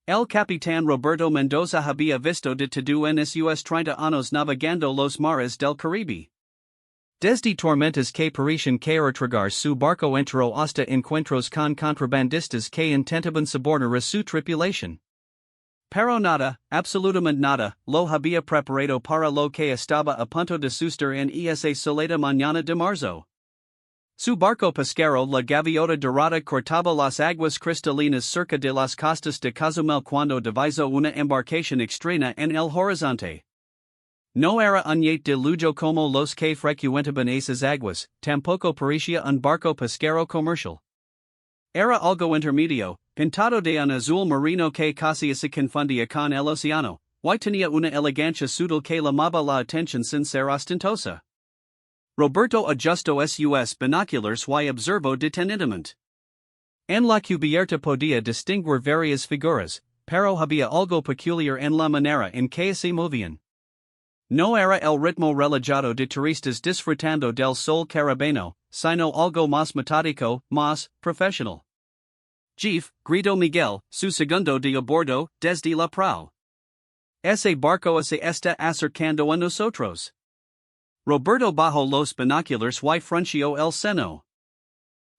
El Capitán Roberto Mendoza había visto de todo en sus 30 años navegando los mares del Caribe. Desde tormentas que parecían caer tragar su barco entero hasta encuentros con contrabandistas que intentaban sobornar su tripulación. Pero nada, absolutamente nada, lo había preparado para lo que estaba a punto de suceder en esa soledad mañana de marzo. Su barco pesquero la gaviota dorada cortaba las aguas cristalinas cerca de las costas de Cozumel cuando divisó una embarcación extraña en el horizonte. No era un yate de lujo como los que frecuentaban esas aguas, tampoco parecía un barco pesquero comercial. Era algo intermedio, pintado de un azul marino que casi se confundía con el océano, y tenía una elegancia sutil que llamaba la atención sin ser ostentosa. Roberto ajustó sus binoculars y observó detenidamente. En la cubierta podía distinguir varias figuras, pero había algo peculiar en la manera en que se movían. No era el ritmo relajado de turistas disfrutando del sol caribeño, sino algo más metódico, más profesional. Jeff, gritó Miguel, su segundo de a bordo, desde la proa. Ese barco se está acercando a nosotros. Roberto bajó los binoculars y frunció el ceño.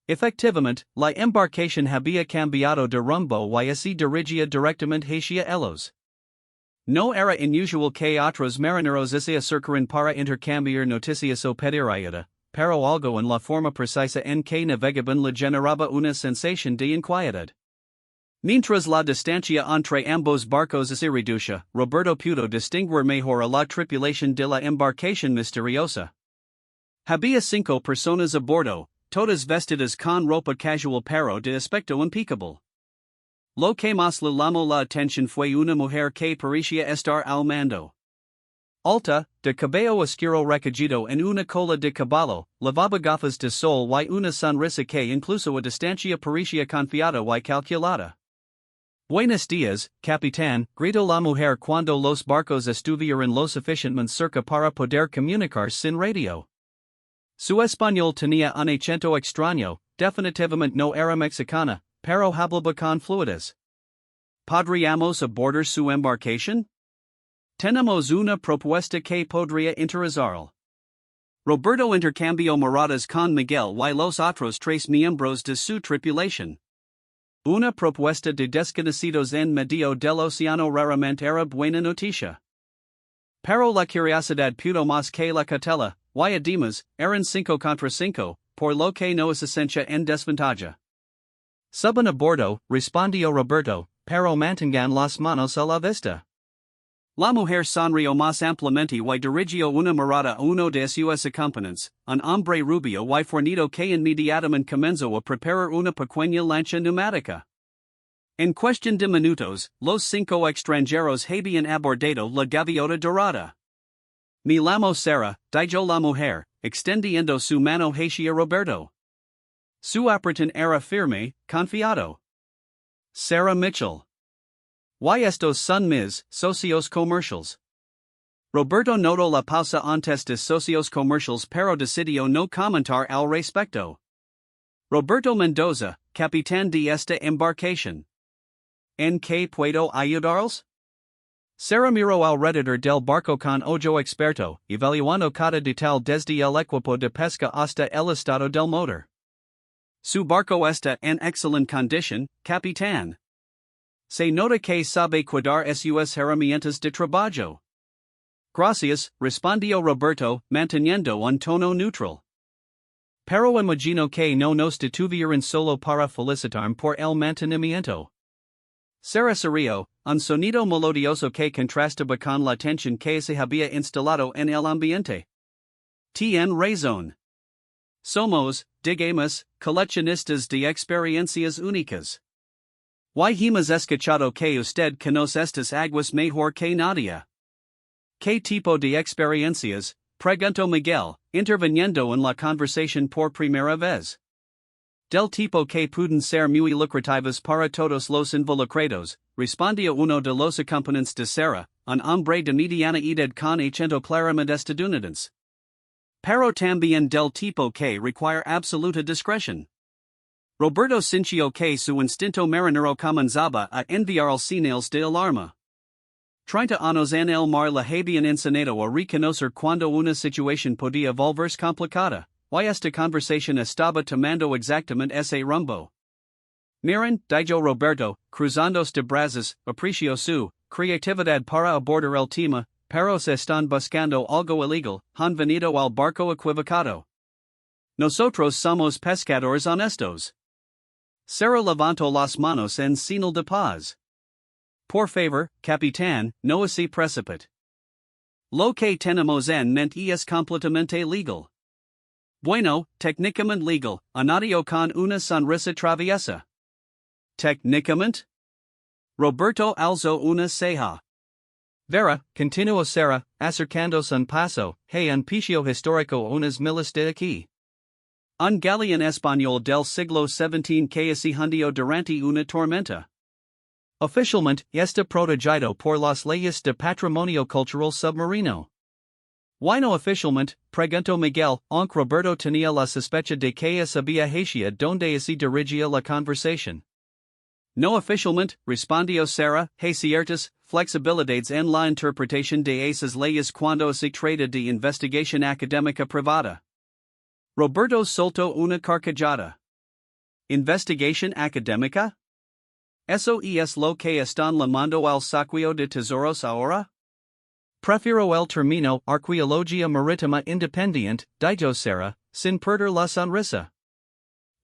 Efectivamente, la embarcación había cambiado de rumbo y se dirigía directamente hacia ellos. No era inusual que otros marineros se acercaran para intercambiar noticias o pedir ayuda, pero algo en la forma precisa en que navegaban le generaba una sensación de inquietud. Mientras la distancia entre ambos barcos se reducía, Roberto pudo distinguir mejor a la tripulación de la embarcación misteriosa. Había 5 personas a bordo, todas vestidas con ropa casual pero de aspecto impecable. Lo que más le llamó la atención fue una mujer que parecía estar al mando. Alta, de cabello oscuro recogido en una cola de caballo, lavaba gafas de sol y una sonrisa que incluso a distancia parecía confiada y calculada. Buenos días, capitán, gritó la mujer cuando los barcos estuvieron lo suficientemente cerca para poder comunicar sin radio. Su español tenía un acento extraño, definitivamente no era mexicana, pero hablaba con fluidez. ¿Podríamos abordar su embarcación? Tenemos una propuesta que podría interesarle. Roberto intercambió miradas con Miguel y los otros 3 miembros de su tripulación. Una propuesta de desconocidos en medio del océano raramente era buena noticia. Pero la curiosidad pudo más que la cautela, y además, eran 5 contra 5, por lo que no se sentía en desventaja. Suban a bordo, respondió Roberto, pero mantengan las manos a la vista. La mujer sonrió más ampliamente y dirigió una mirada a uno de sus acompañantes, un hombre rubio y fornido que inmediatamente comenzó a preparar una pequeña lancha neumática. En cuestión de minutos, los 5 extranjeros habían abordado la gaviota dorada. Me llamo Sara, dijo la mujer, extendiendo su mano hacia Roberto. Su apreten era firme, confiado. Sarah Mitchell. Y estos son mis socios comerciales. Roberto notó la pausa antes de socios comerciales pero decidió no comentar al respecto. Roberto Mendoza, capitán de esta embarcación. ¿En qué puedo ayudarles? Sarah miró alrededor del barco con ojo experto, evaluando cada detalle desde el equipo de pesca hasta el estado del motor. Su barco está en excelente condición, capitán. Se nota que sabe cuidar sus herramientas de trabajo. Gracias, respondió Roberto, manteniendo un tono neutral. Pero imagino que no nos detuvieron solo para felicitarme por el mantenimiento. Sara se rió, un sonido melodioso que contrastaba con la tensión que se había instalado en el ambiente. Tien razón. Somos, digamos, coleccionistas de experiencias únicas. Y hemos escuchado que usted conoce estas aguas mejor que nadie. ¿Qué tipo de experiencias? Preguntó Miguel, interviniendo en la conversación por primera vez. Del tipo que pueden ser muy lucrativas para todos los involucrados, respondió uno de los acompañantes de Sara, un hombre de mediana edad con acento claramente estadounidense. Pero también del tipo que requiere absoluta discreción. Roberto Cincio que su instinto marinero comenzaba a enviar señales de alarma. 30 años en el mar le habían enseñado a reconocer cuando una situación podía volverse complicada, y esta conversación estaba tomando exactamente ese rumbo. Miren, dijo Roberto, cruzando de brazos, aprecio su creatividad para abordar el tema, pero se están buscando algo ilegal, han venido al barco equivocado. Nosotros somos pescadores honestos. Sarah levantó las manos en señal de paz. Por favor, capitán, no se precipite. Lo que tenemos en mente es completamente legal. Bueno, técnicamente legal, añadió con una sonrisa traviesa. ¿Técnicamente? Roberto alzó una ceja. Vera, continuó Sarah, acercándose un paso, hay un picio histórico unas miles de aquí. Un galeón español del siglo XVII que se hundió durante una tormenta. Oficialmente, está protegido por las leyes de patrimonio cultural submarino. Why no oficialmente, preguntó Miguel, aunque Roberto tenía la sospecha de que sabía hacia donde se dirigía la conversación. No oficialmente, respondió Sarah, hay ciertas flexibilidades en la interpretación de esas leyes cuando se trata de investigación académica privada. Roberto soltó una carcajada. ¿Investigación académica? ¿Eso es lo que están llamando al saqueo de tesoros ahora? Prefiero el término arqueología marítima independiente, dijo Sarah, sin perder la sonrisa.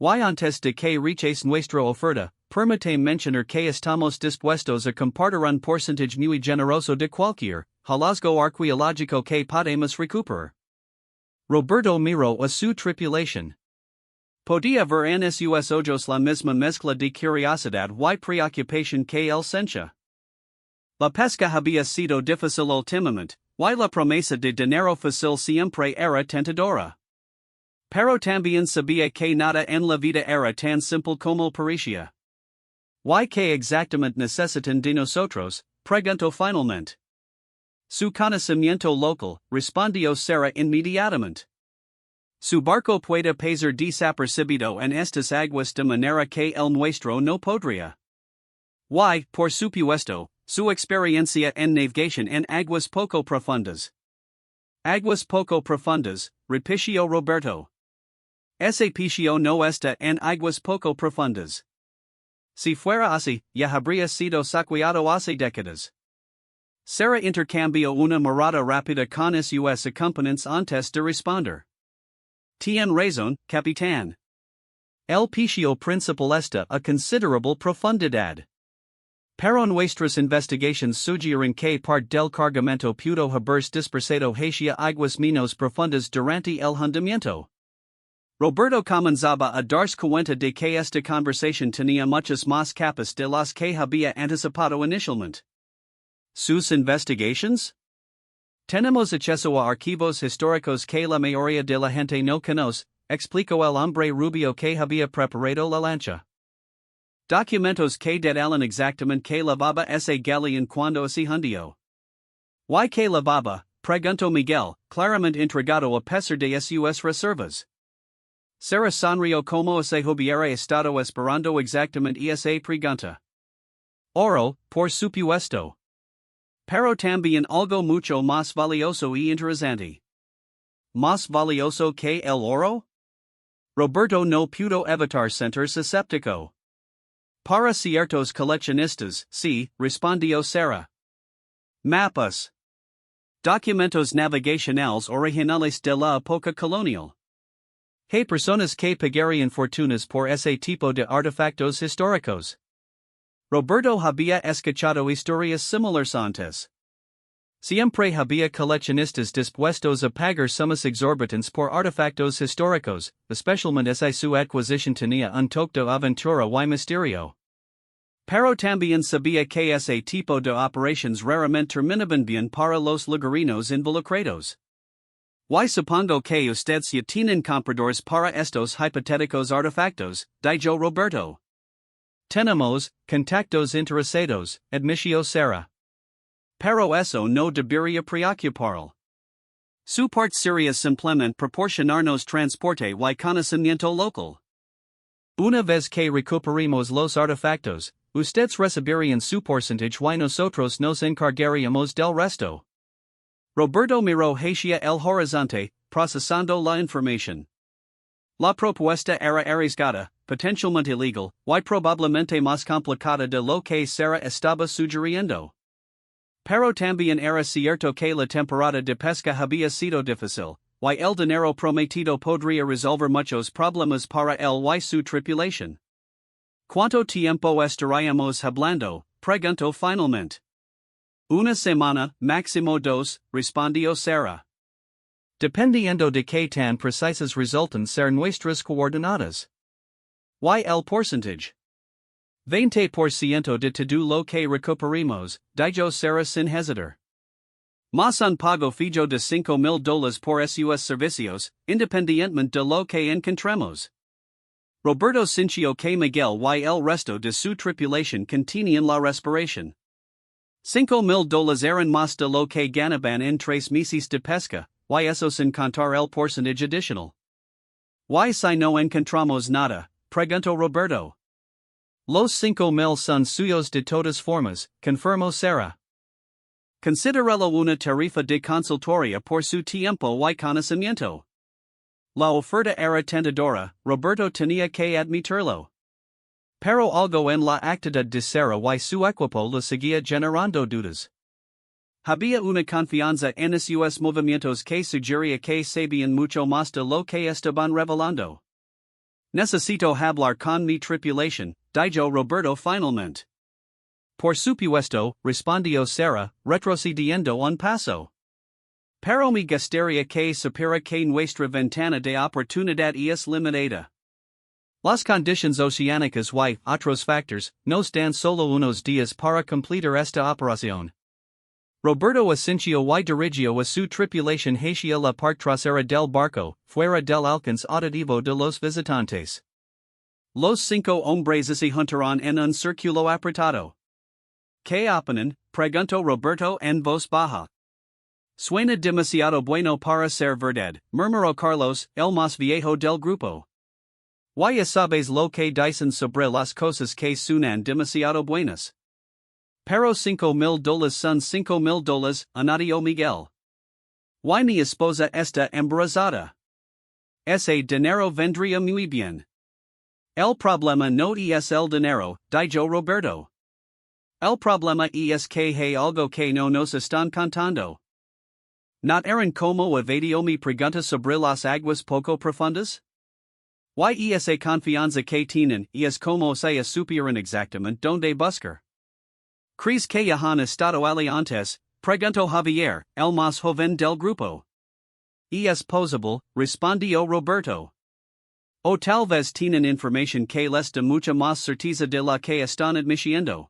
Y antes de que reches nuestra oferta, permíteme mencionar que estamos dispuestos a compartir un porcentaje muy generoso de cualquier hallazgo arqueológico que podamos recuperar. Roberto miró a su tripulación. Podía ver en sus ojos la misma mezcla de curiosidad y preocupación que él sentía. La pesca había sido difícil últimamente, y la promesa de dinero fácil siempre era tentadora. Pero también sabía que nada en la vida era tan simple como parecía. ¿Y qué exactamente necesitan de nosotros? Preguntó finalmente. Su conocimiento local, respondió Sarah inmediatamente. Su barco puede pasar desapercibido en estas aguas de manera que el nuestro no podría. Y, por supuesto, su experiencia en navegación en aguas poco profundas. Aguas poco profundas, repitió Roberto. Ese picio no está en aguas poco profundas. Si fuera así, ya habría sido saqueado hace décadas. Sarah intercambió una mirada rápida con sus acompañantes antes de responder. Tien razón, capitán. El picio principal está a considerable profundidad. Pero nuestras investigaciones sugieren que parte del cargamento pudo haberse dispersado hacia aguas menos profundas durante el hundimiento. Roberto comenzaba a darse cuenta de que esta conversación tenía muchas más capas de las que había anticipado inicialmente. ¿Sus investigaciones? Tenemos acceso a archivos históricos que la mayoría de la gente no conoce, explicó el hombre rubio que había preparado la lancha. Documentos que detallan exactamente que lavaba ese galeón cuando se hundió. ¿Y que lavaba? Preguntó Miguel, claramente intrigado a pesar de sus reservas. Sarah sonrió como si hubiera estado esperando exactamente esa pregunta. Oro, por supuesto. Pero también algo mucho más valioso y interesante. ¿Más valioso que el oro? Roberto no pudo evitar sentirse escéptico. Para ciertos coleccionistas, sí, respondió Sarah. Mapas. Documentos navigacionales originales de la época colonial. Hay personas que pagarían fortunas por ese tipo de artefactos históricos. Roberto había escuchado historias similares antes. Siempre había coleccionistas dispuestos a pagar sumas exorbitantes por artefactos históricos, especialmente si su adquisición tenía un toque de aventura y misterio. Pero también sabía que ese tipo de operaciones raramente terminaban bien para los lugareños involucrados. Y supongo que ustedes ya tienen compradores para estos hipotéticos artefactos, dijo Roberto. Tenemos contactos interesados, admitió Sarah. Pero eso no debería preocuparlo. Su parte sería simplemente proporcionarnos transporte y conocimiento local. Una vez que recuperemos los artefactos, ustedes recibirían su porcentaje y nosotros nos encargaríamos del resto. Roberto miró hacia el horizonte, procesando la información. La propuesta era arriesgada, potencialmente ilegal, y probablemente más complicada de lo que Sara estaba sugiriendo. Pero también era cierto que la temporada de pesca había sido difícil, y el dinero prometido podría resolver muchos problemas para él y su tripulación. ¿Cuánto tiempo estaríamos hablando?, preguntó finalmente. Una semana, máximo dos, respondió Sara. Dependiendo de qué tan precisas resultan ser nuestras coordenadas. Y el porcentaje. 20% de todo lo que recuperemos, dijo Sara sin hesitar. Más un pago fijo de $5,000 por sus servicios, independientemente de lo que encontremos. Roberto sintió que Miguel y el resto de su tripulación contenían la respiración. $5,000 eran más de lo que ganaban en 3 meses de pesca, y eso sin contar el porcentaje adicional. ¿Y si no encontramos nada?, preguntó Roberto. Los 5,000 son suyos de todas formas, confirmó Sara. Considéralo una tarifa de consultoria por su tiempo y conocimiento. La oferta era tentadora, Roberto tenía que admitirlo. Pero algo en la actitud de Sara y su equipo le seguía generando dudas. Había una confianza en sus movimientos que sugería que sabían mucho más de lo que estaban revelando. Necesito hablar con mi tripulación, dijo Roberto finalmente. Por supuesto, respondió Sara, retrocediendo un paso. Pero me gustaría que supiera que nuestra ventana de oportunidad es limitada. Las condiciones oceánicas y otros factores nos dan solo unos días para completar esta operación. Roberto asintió y dirigió a su tripulación hacia la parte trasera del barco, fuera del alcance auditivo de los visitantes. Los 5 hombres se juntaron en un círculo apretado. ¿Qué opinan?, preguntó Roberto en voz baja. Suena demasiado bueno para ser verdad, murmuró Carlos, el más viejo del grupo. ¿Ya sabes lo que dicen sobre las cosas que suenan demasiado buenas? Pero $5,000 son $5,000, añadió Miguel. Y mi esposa está embarazada. Ese dinero vendría muy bien. El problema no es el dinero, dijo Roberto. El problema es que hay algo que no nos están contando. ¿No eran como evadió mi pregunta sobre las aguas poco profundas? Y esa confianza que tienen es como si supieran exactamente dónde buscar. ¿Crees que ya han estado allí antes?, preguntó Javier, el más joven del grupo. Es posible, respondió Roberto. O tal vez tienen información que les da mucha más certeza de la que están admitiendo.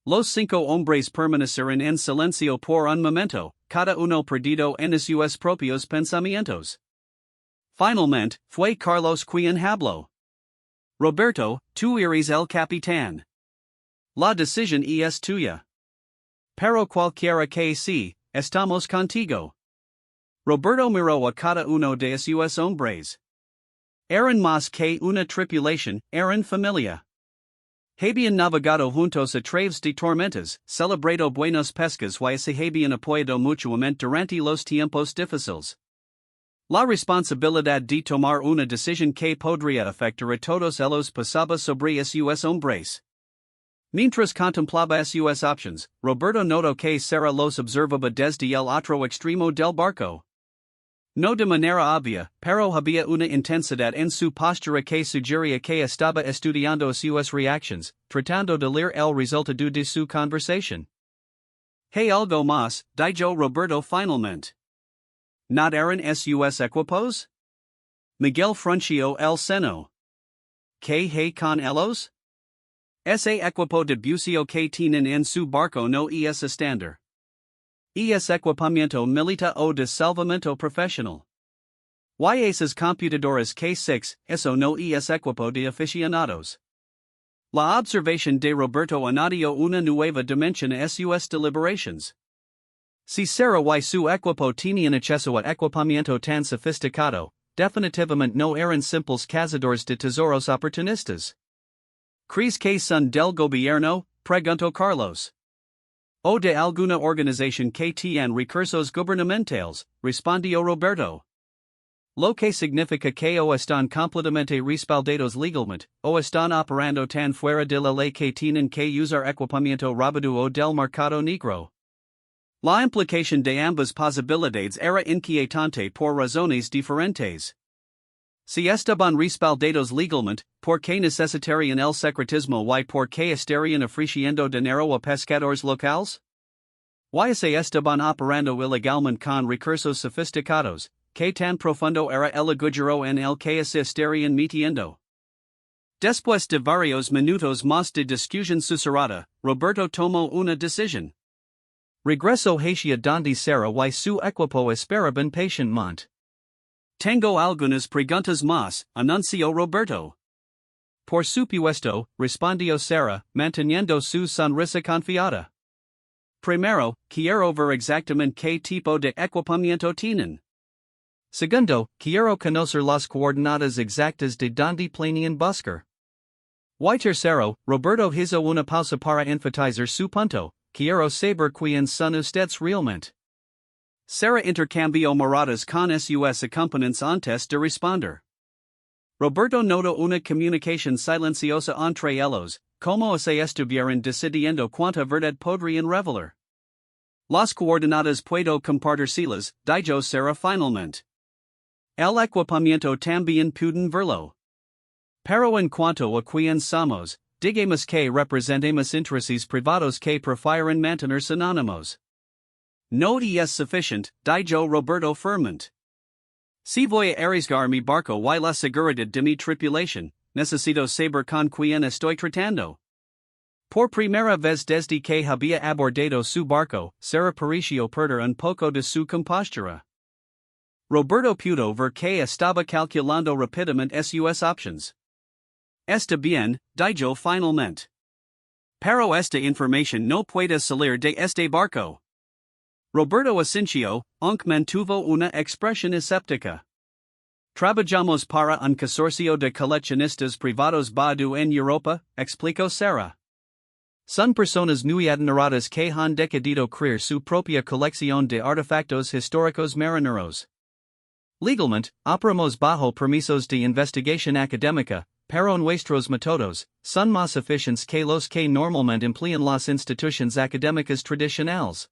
Los 5 hombres permanecieron en silencio por un momento, cada uno perdido en sus propios pensamientos. Finalmente, fue Carlos quien habló. Roberto, tú eres el capitán. La decisión es tuya. Pero cualquiera que sea, estamos contigo. Roberto miró a cada uno de sus hombres. Eran más que una tripulación, eran familia. Habían navegado juntos a través de tormentas, celebrado buenas pescas y se habían apoyado mutuamente durante los tiempos difíciles. La responsabilidad de tomar una decisión que podría afectar a todos ellos pasaba sobre sus hombres. Mientras contemplaba sus options, Roberto notó que Sara los observaba desde el otro extremo del barco. No de manera obvia, pero había una intensidad en su postura que sugería que estaba estudiando sus reacciones, tratando de leer el resultado de su conversación. Hay algo más, dijo Roberto finalmente. ¿No eran sus equipos? Miguel frunció el seno. ¿Qué hay con ellos? Ese equipo de buceo que tienen en su barco no es estándar. Es equipamiento militar o de salvamento profesional. Y esas computadoras K6, eso no es equipo de aficionados. La observación de Roberto añadió una nueva dimensión a sus deliberaciones. Si Sara y su equipo tenían acceso a equipamiento tan sofisticado, definitivamente no eran simples cazadores de tesoros oportunistas. ¿Crees que son del gobierno? Preguntó Carlos. O de alguna organización que tiene recursos gubernamentales, respondió Roberto. Lo que significa que o están completamente respaldados legalmente, o están operando tan fuera de la ley que tienen que usar equipamiento robado o del mercado negro. La implicación de ambas posibilidades era inquietante por razones diferentes. Si estaban respaldados legalmente, ¿por qué necesitarían el secretismo y por qué estarían ofreciendo dinero a pescadores locales? ¿Y se estaban operando ilegalmente con recursos sofisticados? ¿Qué tan profundo era el agujero en el que se estarían metiendo? Después de varios minutos más de discusión susurrada, Roberto tomó una decisión. Regresó hacia donde Sara y su equipo esperaban pacientemente. Tengo algunas preguntas más, anunció Roberto. Por supuesto, respondió Sara, manteniendo su sonrisa confiada. Primero, quiero ver exactamente qué tipo de equipamiento tienen. Segundo, quiero conocer las coordenadas exactas de donde planean buscar. Y tercero, Roberto hizo una pausa para enfatizar su punto, quiero saber quiénes son ustedes realmente. Sara intercambió miradas con sus acompañantes antes de responder. Roberto notó una comunicación silenciosa entre ellos, como se estuvieran decidiendo cuánta verdad podrían revelar. Las coordenadas puedo compartirlas, dijo Sara finalmente. El equipamiento también pueden verlo. Pero en cuanto a quién somos, digamos que representamos intereses privados que prefieren mantenerse anónimos. No es suficiente, dijo Roberto firmemente. Si voy a arriesgar mi barco y la seguridad de mi tripulación, necesito saber con quién estoy tratando. Por primera vez desde que había abordado su barco, Sara pareció perder un poco de su compostura. Roberto pudo ver que estaba calculando rápidamente sus options. Está bien, dijo finalmente. Pero esta información no puede salir de este barco. Roberto asintió, aunque mantuvo una expresión escéptica. Trabajamos para un consorcio de coleccionistas privados Badu en Europa, explicó Sara. Son personas muy adineradas que han decidido crear su propia colección de artefactos históricos marineros. Legalmente, operamos bajo permisos de investigación académica, pero nuestros métodos son más eficientes que los que normalmente emplean las instituciones académicas tradicionales.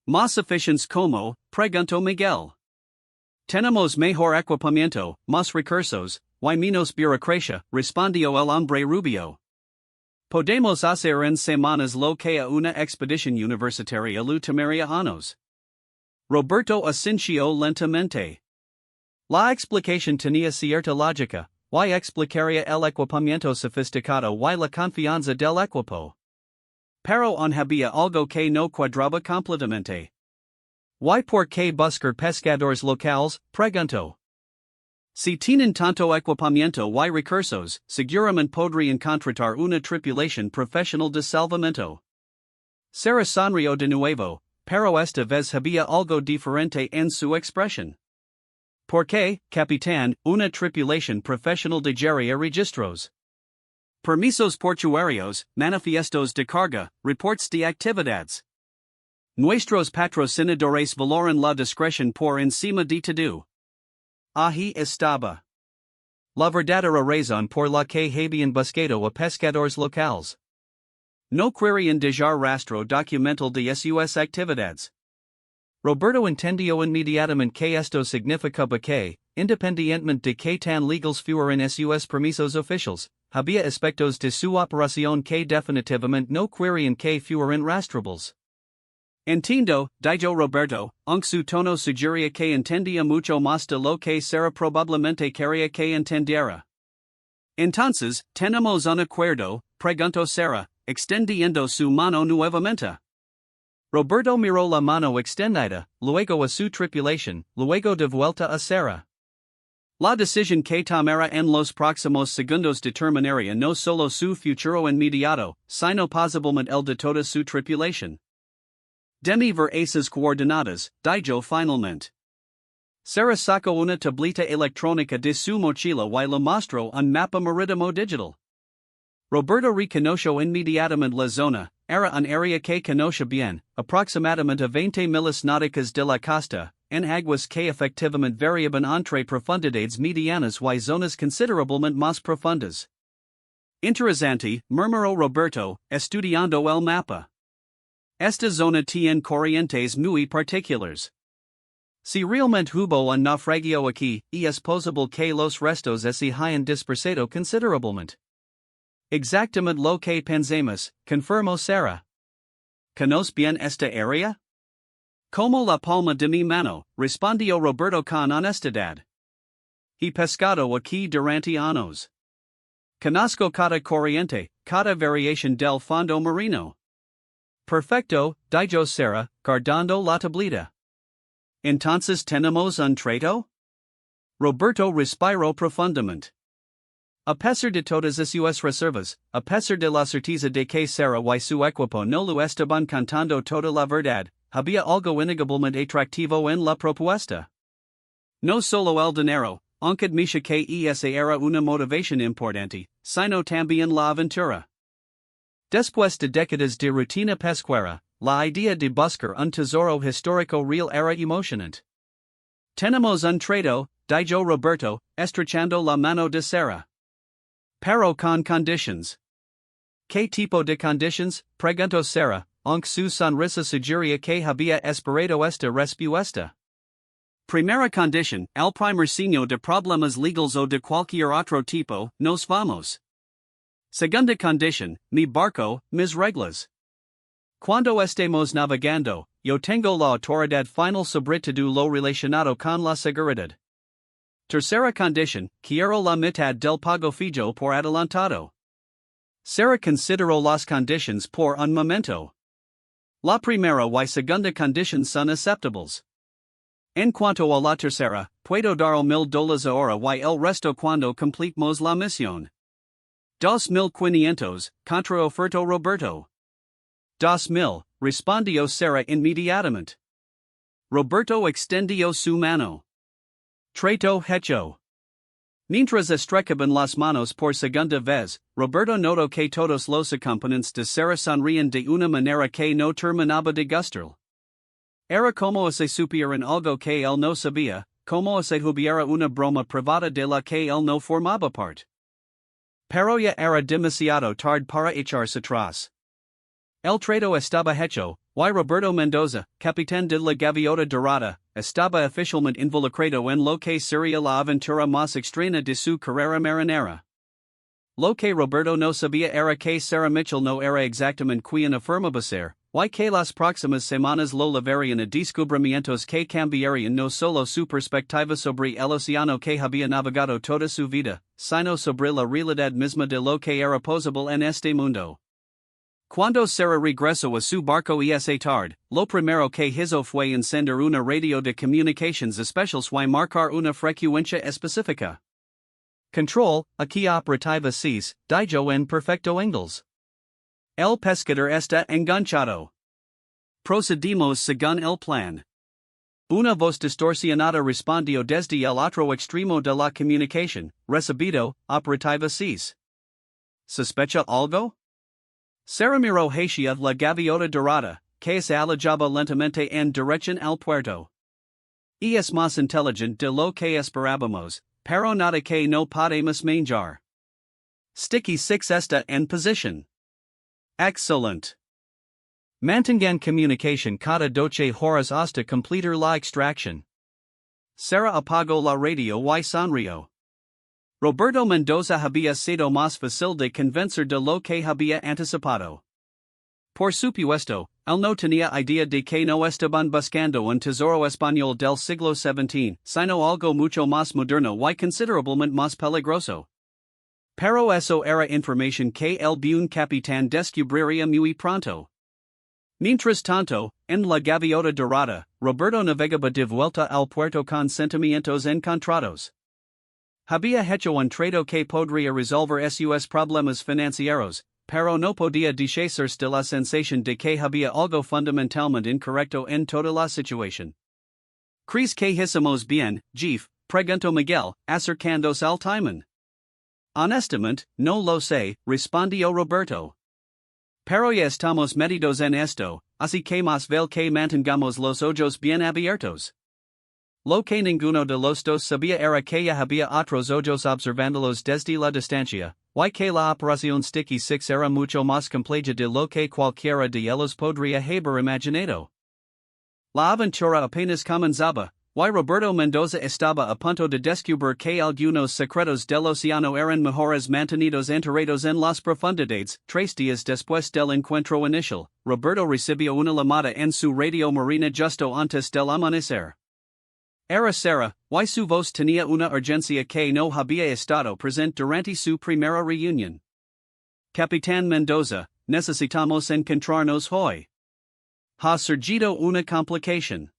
¿Más eficientes como? Preguntó Miguel. Tenemos mejor equipamiento, más recursos, y menos burocracia, respondió el hombre rubio. Podemos hacer en semanas lo que a una expedición universitaria le tomaría años. Roberto asintió lentamente. La explicación tenía cierta lógica, y explicaría el equipamiento sofisticado y la confianza del equipo. Pero aún había algo que no cuadraba completamente. ¿Y por qué buscar pescadores locales? Preguntó. Si tienen tanto equipamiento y recursos, seguramente podrían contratar una tripulación profesional de salvamento. Sara sonrió de nuevo, pero esta vez había algo diferente en su expresión. ¿Por qué, capitán, una tripulación profesional de gerir registros? Permisos portuarios, manifiestos de carga, reports de actividades. Nuestros patrocinadores valoran la discreción por encima de todo. Ahí estaba. La verdadera razón por la que habían buscado a pescadores locales. No querían dejar rastro documental de sus actividades. Roberto entendió inmediatamente que esto significaba que, independientemente de que tan legales fueran sus permisos oficiales, había aspectos de su operación que definitivamente no querían que fueran rastrables. Entiendo, dijo Roberto, aunque su tono sugería que entendía mucho más de lo que Sara probablemente quería que entendiera. Entonces, ¿tenemos un acuerdo? Preguntó Sara, extendiendo su mano nuevamente. Roberto miró la mano extendida, luego a su tripulación, luego de vuelta a Sara. La decisión que tomara en los próximos segundos determinaría no solo su futuro inmediato, sino posiblemente el de toda su tripulación. Demi ver esas coordenadas, dijo finalmente. Sara saco una tablita electrónica de su mochila y lo mostró un mapa marítimo digital. Roberto reconoció inmediatamente la zona, era un área que conocía bien, aproximadamente 20 millas náuticas de la costa, en aguas que efectivamente variaban entre profundidades medianas y zonas considerablemente más profundas. Interesante, murmuró Roberto, estudiando el mapa. Esta zona tiene corrientes muy particulares. Si realmente hubo un naufragio aquí, es posible que los restos se hayan dispersado considerablemente. Exactamente lo que pensamos, confirmó Sara. ¿Conoce bien esta área? Como la palma de mi mano, respondió Roberto con honestidad. He pescado aquí durante años. Conozco cada corriente, cada variación del fondo marino. Perfecto, dijo Sara, guardando la tablita. Entonces tenemos un trato? Roberto respiró profundamente. A pesar de todas sus reservas, a pesar de la certeza de que Sara y su equipo no lo estaban contando toda la verdad, había algo innegablemente atractivo en la propuesta. No solo el dinero, aunque admite que esa era una motivación importante, sino también la aventura. Después de décadas de rutina pesquera, la idea de buscar un tesoro histórico real era emocionante. Tenemos un trato, dijo Roberto, estrechando la mano de Sara. Pero con conditions. ¿Qué tipo de conditions? Preguntó Sara, aunque su sonrisa sugería que había esperado esta respuesta. Primera condición, el primer signo de problemas legales o de cualquier otro tipo, nos vamos. Segunda condición, mi barco, mis reglas. Cuando estemos navegando, yo tengo la autoridad final sobre todo lo relacionado con la seguridad. Tercera condición, quiero la mitad del pago fijo por adelantado. Sara consideró las conditions por un momento. La primera y segunda condición son aceptables. En cuanto a la tercera, puedo dar $1,000 ahora y el resto cuando completemos la misión. 2,500, contraofertó Roberto. 2,000, respondió Sara inmediatamente. Roberto extendió su mano. Trato hecho. Mientras estrechaban las manos por segunda vez, Roberto notó que todos los acompañantes de Sara sonrían de una manera que no terminaba de gustarle. Era como si supieran algo que él no sabía, como si hubiera una broma privada de la que él no formaba parte. Pero ya era demasiado tarde para echarse atrás. El trato estaba hecho, y Roberto Mendoza, capitán de la Gaviota Dorada, estaba oficialmente involucrado en lo que sería la aventura más extraña de su carrera marinera. Lo que Roberto no sabía era que Sara Mitchell no era exactamente quien afirmaba ser, y que las próximas semanas lo llevarían a descubrimientos que cambiarían no solo su perspectiva sobre el océano que había navegado toda su vida, sino sobre la realidad misma de lo que era posible en este mundo. Cuando Sara regresó a su barco esa tarde, lo primero que hizo fue encender una radio de comunicaciones especiales y marcar una frecuencia específica. Control, aquí operativa 6, dijo en perfecto inglés. El pescador está enganchado. Procedimos según el plan. Una voz distorsionada respondió desde el otro extremo de la comunicación, recibido, operativa 6. ¿Sospecha algo? Sara miró hacia la Gaviota Dorada, que se alejaba lentamente en dirección al puerto. Es más inteligente de lo que esperábamos, pero nada que no podemos manjar. Sticky 6 está en posición. Excellent. Mantengan comunicación cada 12 horas hasta completar la extracción. Sara apagó la radio y sonrió. Roberto Mendoza había sido más fácil de convencer de lo que había anticipado. Por supuesto, él no tenía idea de que no estaban buscando un tesoro español del siglo XVII, sino algo mucho más moderno y considerablemente más peligroso. Pero eso era información que el buen capitán descubriría muy pronto. Mientras tanto, en la Gaviota Dorada, Roberto navegaba de vuelta al puerto con sentimientos encontrados. Había hecho un trato que podría resolver sus problemas financieros, pero no podía deshacerse de la sensación de que había algo fundamentalmente incorrecto en toda la situación. Cris que hicimos bien, jefe, preguntó Miguel, acercándose al timón. Honestamente, no lo sé, respondió Roberto. Pero ya estamos metidos en esto, así que más vale que mantengamos los ojos bien abiertos. Lo que ninguno de los dos sabía era que ya había otros ojos observándolos desde la distancia, y que la operación Sticky Six era mucho más compleja de lo que cualquiera de ellos podría haber imaginado. La aventura apenas comenzaba, y Roberto Mendoza estaba a punto de descubrir que algunos secretos del océano eran mejores mantenidos enterrados en las profundidades. 3 días después del encuentro inicial, Roberto recibió una llamada en su radio marina justo antes del amanecer. Era Sarah, y su voz tenía una urgencia que no había estado presente durante su primera reunión. Capitán Mendoza, necesitamos encontrarnos hoy. Ha surgido una complicación.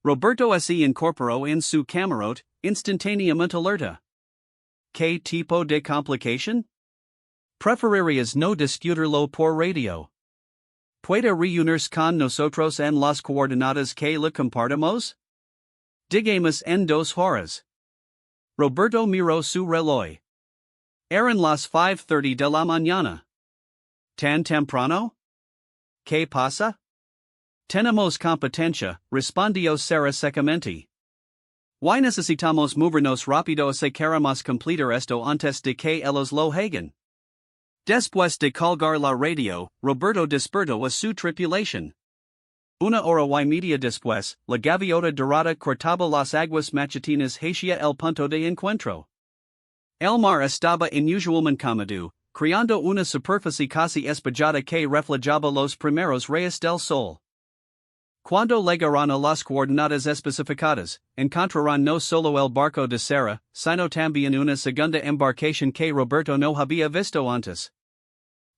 Roberto así incorporó en su camarote, instantáneamente alerta. ¿Qué tipo de complicación? Preferirías no discutirlo por radio. ¿Puede reunirse con nosotros en las coordenadas que le compartimos? Digamos en 2 horas. Roberto miró su reloj. Eran las 5:30 de la mañana. ¿Tan temprano? ¿Qué pasa? Tenemos competencia, respondió Sarah secamente. ¿Y necesitamos movernos rápido si queremos completar esto antes de que ellos lo hagan? Después de colgar la radio, Roberto despertó a su tripulación. 1 hora y media después, la gaviota dorada cortaba las aguas matutinas hacia el punto de encuentro. El mar estaba inusualmente cómodo, creando una superficie casi espejada que reflejaba los primeros rayos del sol. Cuando llegaron a las coordenadas especificadas, encontrarán no solo el barco de Sarah, sino también una segunda embarcación que Roberto no había visto antes.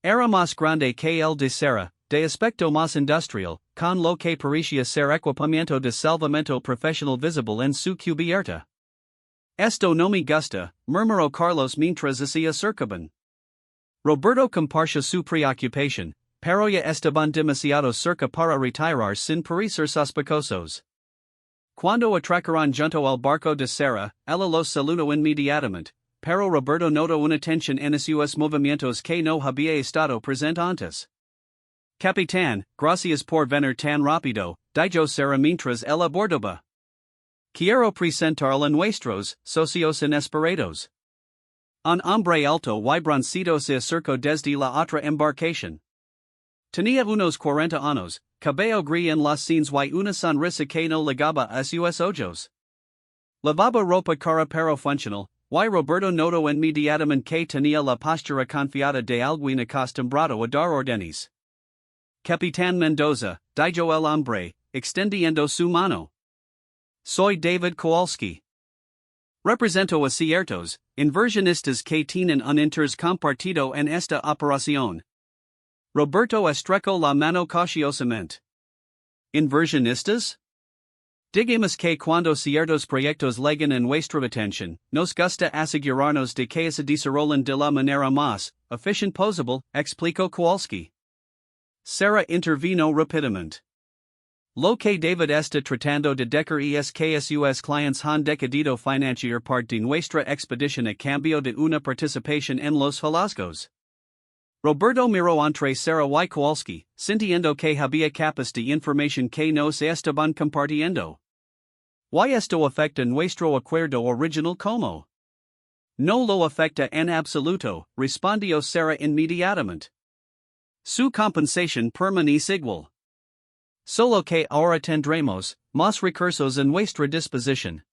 Era más grande que el de Sarah, de aspecto más industrial, con lo que parecía ser equipamiento de salvamento profesional visible en su cubierta. Esto no me gusta, murmuró Carlos mientras se acercaban. Roberto compartió su preocupación, pero ya estaban demasiado cerca para retirar sin parecer sospechosos. Cuando atracaron junto al barco de Sarah, ella los saludó inmediatamente, pero Roberto notó una tensión en sus movimientos que no había estado presente antes. Capitán, gracias por venir tan rápido, dijo Sarah mientras él abordaba. Quiero presentar a nuestros socios inesperados. Un hombre alto y bronceado se acercó desde la otra embarcación. Tenía unos 40 años, cabello gris en las sienes y una sonrisa que no ligaba a sus ojos. Lavaba ropa cara pero funcional, y Roberto notó inmediatamente que tenía la postura confiada de alguien acostumbrado a dar órdenes. Capitán Mendoza, dijo el hombre, extendiendo su mano. Soy David Kowalski. Represento a ciertos inversionistas que tienen un interés compartido en esta operación. Roberto estrechó la mano cauciosamente. ¿Inversionistas? Digamos que cuando ciertos proyectos llegan en nuestra atención, nos gusta asegurarnos de que se desarrollan de la manera más eficiente posible, explicó Kowalski. Sarah intervino rápidamente. Lo que David está tratando de decir es que sus clientes han decidido financiar parte de nuestra expedición a cambio de una participación en los hallazgos. Roberto miró entre Sarah y Kowalski, sintiendo que había capas de información que no se estaban compartiendo. ¿Y esto afecta nuestro acuerdo original como? No lo afecta en absoluto, respondió Sarah inmediatamente. Su compensación permanece igual. Solo que ahora tendremos más recursos en nuestra disposición.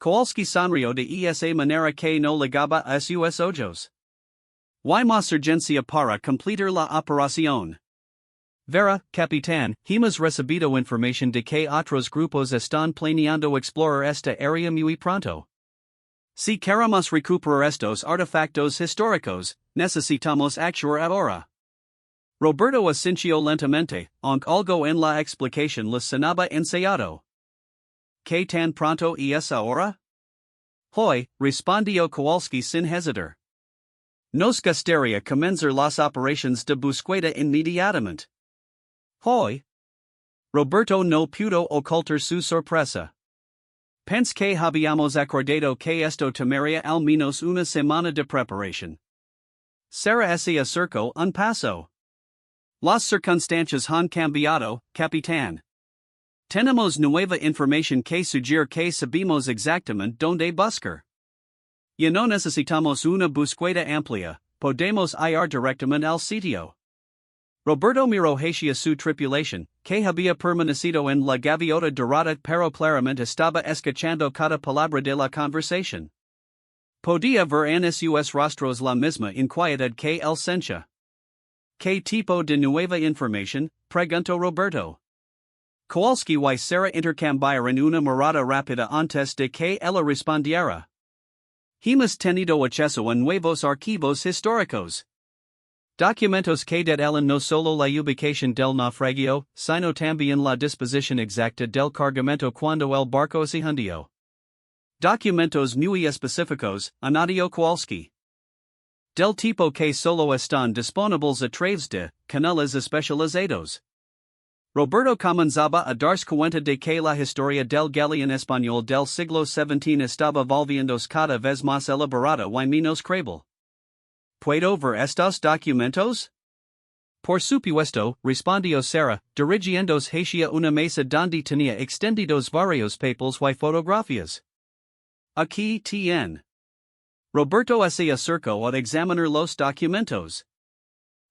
Kowalski sonrió de esa manera que no ligaba a sus ojos. ¿Y más urgencia para completar la operación? Vera, capitán, hemos recibido información de que otros grupos están planeando explorar esta área muy pronto. Si queremos recuperar estos artefactos históricos, necesitamos actuar ahora. Roberto asintió lentamente, aunque algo en la explicación le sonaba ensayado. ¿Qué tan pronto es ahora? Hoy, respondió Kowalski sin hesitar. Nos gustaría comenzar las operaciones de búsqueda inmediatamente. Hoy. Roberto no pudo ocultar su sorpresa. Pense que habíamos acordado que esto tomaría al menos una semana de preparación. Sara se acercó un paso. Las circunstancias han cambiado, capitán. Tenemos nueva información que sugiere que sabemos exactamente dónde buscar. Ya no necesitamos una búsqueda amplia, podemos ir directamente al sitio. Roberto miró hacia su tripulación, que había permanecido en la gaviota dorada pero claramente estaba escuchando cada palabra de la conversación. Podía ver en sus rostros la misma inquietud que él sentía. ¿Qué tipo de nueva información? Preguntó Roberto. Kowalski y Sara intercambiaron una mirada rápida antes de que ella respondiera. Hemos tenido acceso a nuevos archivos históricos. Documentos que detallan no solo la ubicación del naufragio, sino también la disposición exacta del cargamento cuando el barco se hundió. Documentos muy específicos, añadió Kowalski. Del tipo que solo están disponibles a través de canales especializados. Roberto comenzaba a darse cuenta de que la historia del galeón español del siglo XVII estaba volviéndose cada vez más elaborada y menos creíble. ¿Puedo ver estos documentos? Por supuesto, respondió Sara, dirigiéndose hacia una mesa donde tenía extendidos varios papeles y fotografías. Aquí tiene. Roberto se acercó a examinar los documentos.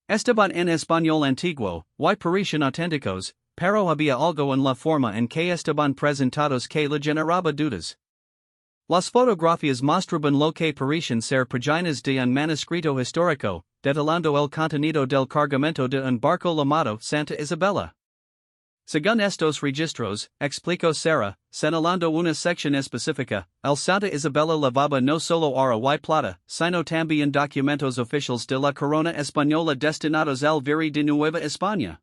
Estaban en español antiguo, y parecían auténticos, pero había algo en la forma en que estaban presentados que le generaba dudas. Las fotografías mostraban lo que parecían ser páginas de un manuscrito histórico, detallando el contenido del cargamento de un barco llamado Santa Isabella. Según estos registros, explicó Sara, señalando una sección específica, el Santa Isabella llevaba no solo oro y plata, sino también documentos oficiales de la corona española destinados al virrey de Nueva España.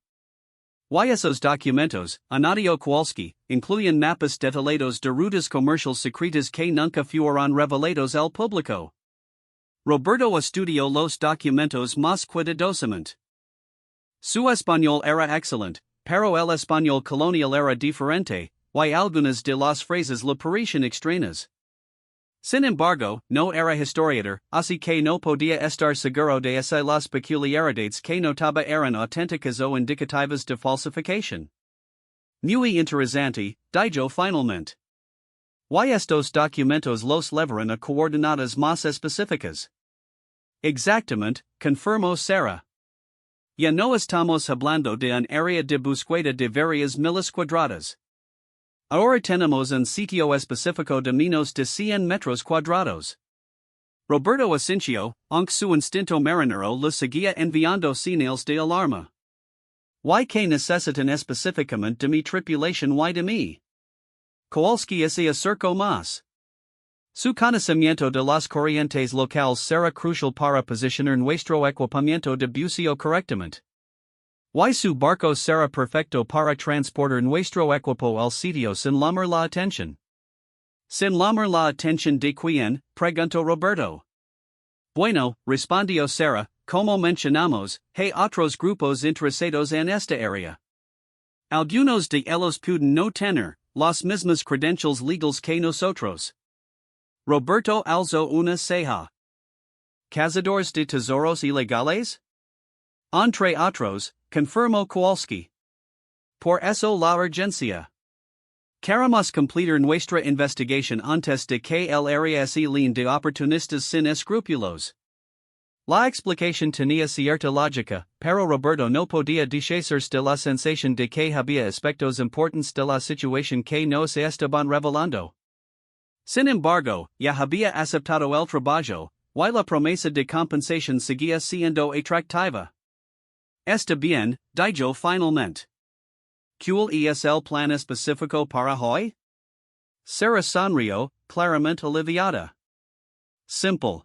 Y esos documentos, añadió Kowalski, incluyen mapas detallados de rutas comerciales secretas que nunca fueron revelados al público. Roberto estudió los documentos más cuidadosamente. Su español era excelente, pero el español colonial era diferente, y algunas de las frases le parecían extrañas. Sin embargo, no era historiador, así que no podía estar seguro de si las peculiaridades que notaba eran auténticas o indicativas de falsificación. Muy interesante, dijo finalmente. Y estos documentos los llevaron a coordenadas más específicas. Exactamente, confirmó Sara. Ya no estamos hablando de un área de búsqueda de varias miles cuadradas. Ahora tenemos un sitio específico de menos de 100 metros cuadrados. Roberto asintió, aunque su instinto marinero le seguía enviando señales de alarma. ¿Y que necesitan específicamente de mi tripulación y de mí? Kowalski se acercó más. Su conocimiento de las corrientes locales será crucial para posicionar nuestro equipamiento de buceo correctamente. Y su barco será perfecto para transportar nuestro equipo al sitio sin llamar la atención. ¿Sin llamar la atención de quién? Preguntó Roberto. Bueno, respondió Sara, como mencionamos, hay otros grupos interesados en esta área. Algunos de ellos pueden no tener las mismas credentials legales que nosotros. Roberto alzó una ceja. ¿Cazadores de tesoros ilegales? Entre otros, confirmó Kowalski. Por eso la urgencia. Queremos completar nuestra investigación antes de que el área se llene de oportunistas sin escrúpulos. La explicación tenía cierta lógica, pero Roberto no podía deshacerse de la sensación de que había aspectos importantes de la situación que no se estaban revelando. Sin embargo, ya había aceptado el trabajo, y la promesa de compensación seguía siendo atractiva. Está bien, dijo finalmente. ¿Cuál es el plan específico para hoy? Sara sonrió, claramente aliviada. Simple.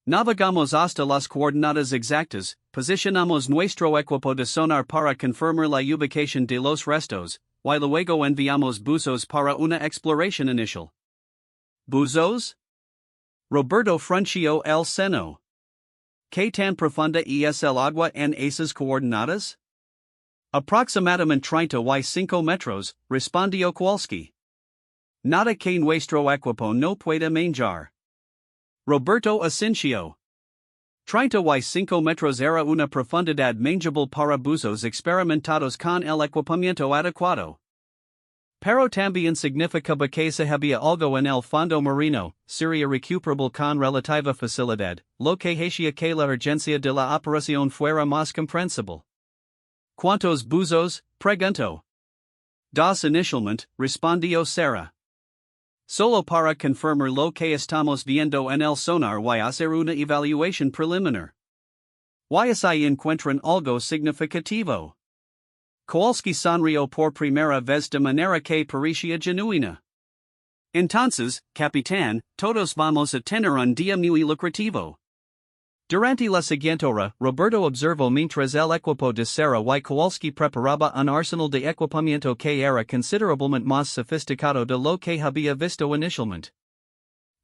Navegamos hasta las coordenadas exactas, posicionamos nuestro equipo de sonar para confirmar la ubicación de los restos, y luego enviamos buzos para una exploración inicial. ¿Buzos? Roberto frunció el seno. ¿Qué tan profunda es el agua en esas coordenadas? Aproximadamente 35 metros, respondió Kowalski. Nada que nuestro equipo no pueda manjar. Roberto Asensio. 35 metros era una profundidad manageable para buzos experimentados con el equipamiento adecuado. Pero también significaba que se había algo en el fondo marino, sería recuperable con relativa facilidad, lo que hacía que la urgencia de la operación fuera más comprensible. ¿Cuántos buzos? Preguntó. Dos inicialmente, respondió Sarah. Solo para confirmar lo que estamos viendo en el sonar y hacer una evaluación preliminar. Y si encuentran algo significativo. Kowalski sonrió por primera vez de manera que parecía genuina. Entonces, capitán, todos vamos a tener un día muy lucrativo. Durante la siguiente hora, Roberto observó mientras el equipo de Sarah y Kowalski preparaba un arsenal de equipamiento que era considerablemente más sofisticado de lo que había visto inicialmente.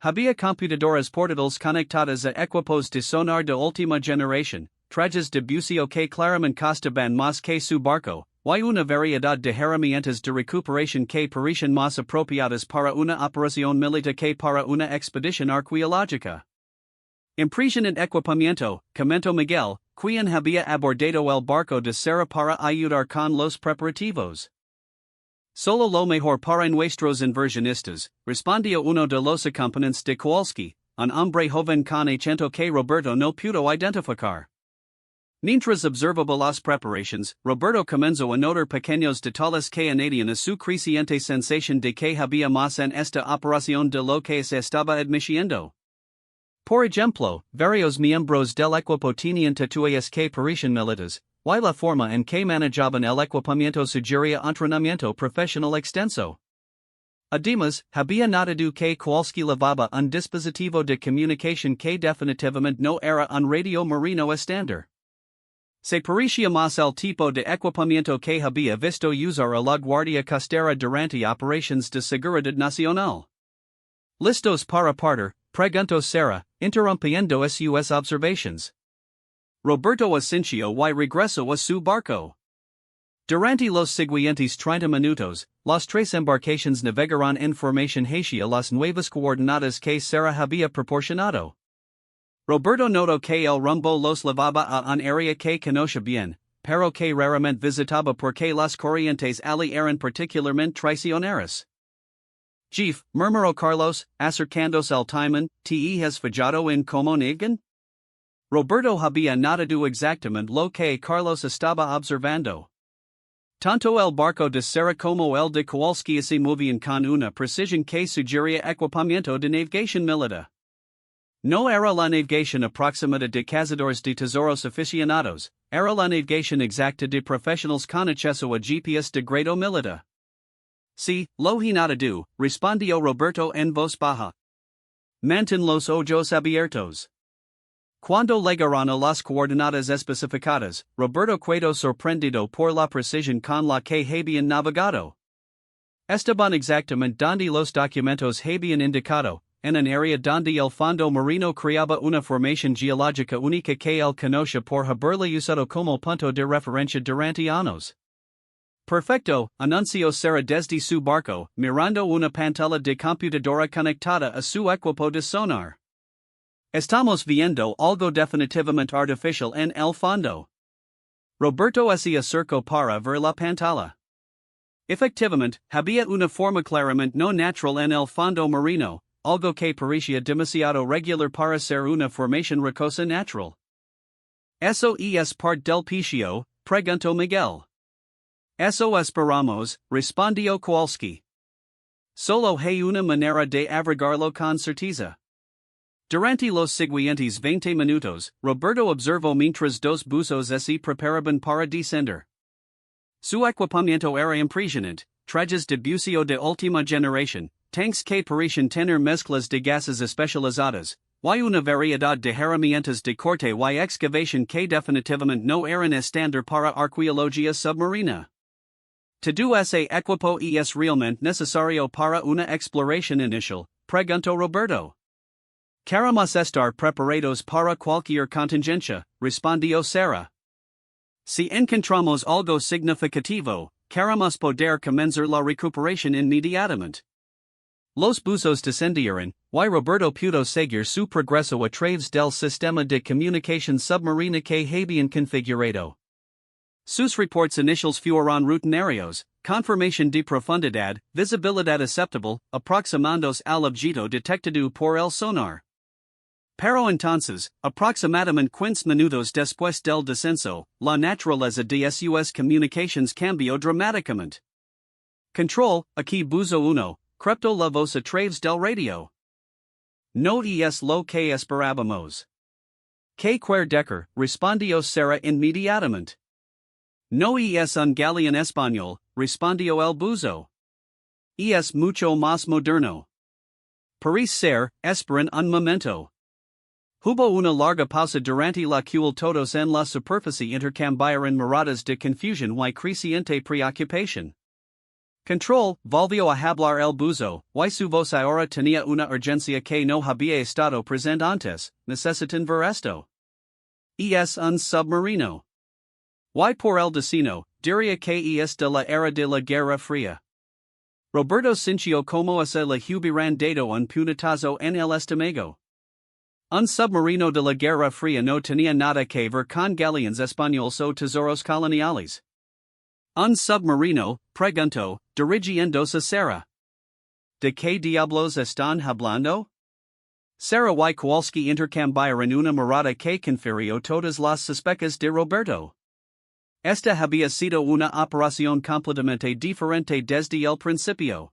Había computadoras portátiles conectadas a equipos de sonar de última generación, trajes de buceo que claramente costaban más que su barco, y una variedad de herramientas de recuperación que parecían más apropiadas para una operación militar que para una expedición arqueológica. Impresionante equipamiento, comentó Miguel, quien había abordado el barco de Sarah para ayudar con los preparativos. Solo lo mejor para nuestros inversionistas, respondió uno de los acompañantes de Kowalski, un hombre joven con acento que Roberto no pudo identificar. Mientras observaba las preparaciones, Roberto comenzó a notar pequeños detalles que añadían a su creciente sensación de que había más en esta operación de lo que se estaba admitiendo. Por ejemplo, varios miembros del equipo tenían tatuajes que parecían militares, y la forma en que manejaban el equipamiento sugería entrenamiento profesional extenso. Además, había notado que Kowalski llevaba un dispositivo de comunicación que definitivamente no era un radio marino estándar. Se parecía más el tipo de equipamiento que había visto usar a la Guardia Costera durante operaciones de seguridad nacional. ¿Listos para partir? Preguntó Sarah, interrumpiendo sus observaciones. Roberto Asensio y regresó a su barco. Durante los siguientes 30 minutos, las tres embarcaciones navegaron información hacia las nuevas coordenadas que Sarah había proporcionado. Roberto notó que el rumbo los llevaba a un área que conocía bien, pero que raramente visitaba porque las corrientes allí eran particularmente traicioneras. Jeff, murmuró Carlos, acercándose al timón, ¿te has fijado en cómo navegan? Roberto había notado exactamente lo que Carlos estaba observando. Tanto el barco de Sarah como el de Kowalski se movían con una precisión que sugería equipamiento de navegación militar. No era la navegación aproximada de cazadores de tesoros aficionados, era la navegación exacta de profesionales con acceso a GPS de grado militar. Sí, lo he notado, respondió Roberto en voz baja. Mantén los ojos abiertos. Cuando llegaron a las coordenadas especificadas, Roberto quedó sorprendido por la precisión con la que habían navegado. Estaban exactamente donde los documentos habían indicado, en un área donde el fondo marino creaba una formación geológica única que él conocía por haberla usado como punto de referencia durante años. Perfecto, anunció Sarah desde su barco, mirando una pantalla de computadora conectada a su equipo de sonar. Estamos viendo algo definitivamente artificial en el fondo. Roberto se acercó para ver la pantalla. Efectivamente, había una forma claramente no natural en el fondo marino, algo que parecía demasiado regular para ser una formación rocosa natural. ¿Eso es parte del pichio? Preguntó Miguel. Eso esperamos, respondió Kowalski. Solo hay una manera de averiguarlo con certeza. Durante los siguientes 20 minutos, Roberto observó mientras dos buzos se preparaban para descender. Su equipamiento era impresionante, trajes de buceo de última generación, tanks que parecían tener mezclas de gases especializadas, y una variedad de herramientas de corte y excavación que definitivamente no eran estándar para arqueología submarina. ¿Todo ese equipo es realmente necesario para una exploración inicial? Preguntó Roberto. Queremos estar preparados para cualquier contingencia, respondió Sarah. Si encontramos algo significativo, queremos poder comenzar la recuperación inmediatamente. Los buzos descendieron, y Roberto pudo seguir su progreso a través del sistema de comunicación submarina que habían configurado. Sus reportes iniciales fueron rutinarios, confirmación de profundidad, visibilidad aceptable, aproximándose al objeto detectado por el sonar. Pero entonces, aproximadamente 15 minutos después del descenso, la naturaleza de sus comunicaciones cambió dramáticamente. Control, aquí buzo uno, crepto la voz a través del radio. No es lo que esperábamos. Que Decker, respondió Sara inmediatamente. No es un galeón español, respondió el buzo. Es mucho más moderno. Parece ser, esperan un momento. Hubo una larga pausa durante la cual todos en la superficie intercambiaron miradas de confusión y creciente preocupación. Control, volvió a hablar el buzo, y su voz ahora tenía una urgencia que no había estado presente antes, necesitan ver esto. Es un submarino. Y por el destino, diría que es de la era de la Guerra Fría. Roberto sintió como se le hubieran dado un puñetazo en el estómago. Un submarino de la Guerra Fría no tenía nada que ver con galeones españoles o tesoros coloniales. Un submarino, preguntó, dirigiéndose a Sara. ¿De qué diablos están hablando? Sara y Kowalski intercambiaron una mirada que confirió todas las sospechas de Roberto. Esta había sido una operación completamente diferente desde el principio.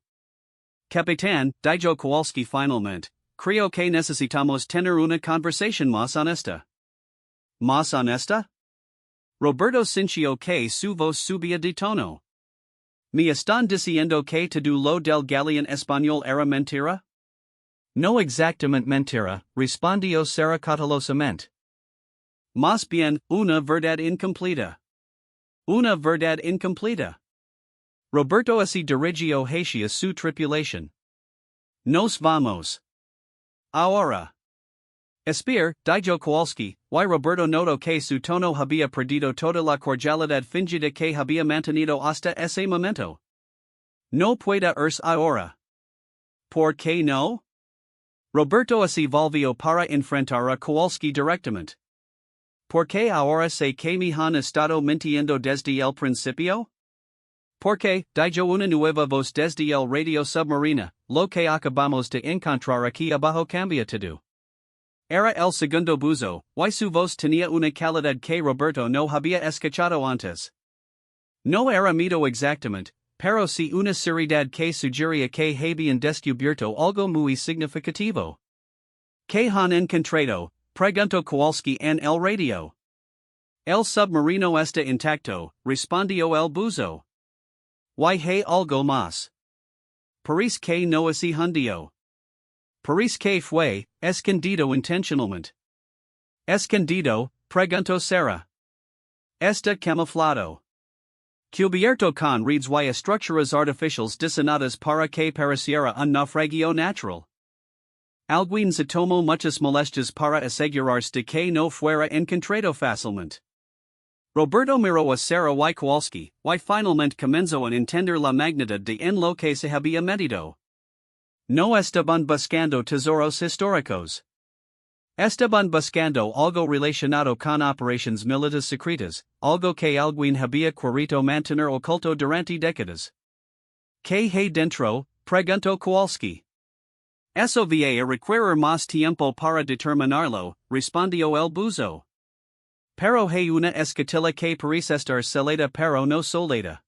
Capitán, dijo Kowalski finalmente, creo que necesitamos tener una conversación más honesta. ¿Más honesta? Roberto sintió que su voz subía de tono. ¿Me están diciendo que todo lo del galeón español era mentira? No exactamente mentira, respondió Sara cautelosamente. Más bien, una verdad incompleta. Una verdad incompleta. Roberto así dirigió hacia su tripulación. Nos vamos. Ahora. Espera, dijo Kowalski, y Roberto notó que su tono había perdido toda la cordialidad fingida que había mantenido hasta ese momento. No puede irse ahora. ¿Por qué no? Roberto así volvió para enfrentar a Kowalski directamente. ¿Por qué ahora sé que me han estado mintiendo desde el principio? Porque, dijo una nueva voz desde el radio submarina, lo que acabamos de encontrar aquí abajo cambia todo. Era el segundo buzo, y su voz tenía una calidad que Roberto no había escuchado antes. No era mito exactamente, pero sí una seriedad que sugería que habían descubierto algo muy significativo. ¿Qué han encontrado? Preguntó Kowalski en el radio. El submarino está intacto, respondió el buzo. Y hay algo más. Parece que no se hundió. Parece que fue escondido intencionalmente. ¿Escondido? Preguntó Sara. Está camuflado. Cubierto con redes y estructuras artificiales diseñadas para que pareciera un naufragio natural. Alguien se tomó muchas molestias para asegurarse de que no fuera encontrado fácilmente. Roberto miró a Sara y Kowalski, y finalmente comenzó a entender la magnitud de en lo que se había metido. No estaban buscando tesoros históricos. Estaban buscando algo relacionado con operaciones militares secretas, algo que alguien había querido mantener oculto durante décadas. ¿Qué hay dentro? Preguntó Kowalski. Eso va a requerir más tiempo para determinarlo, respondió el buzo. Pero hay una escotilla que parece estar selada pero no solada.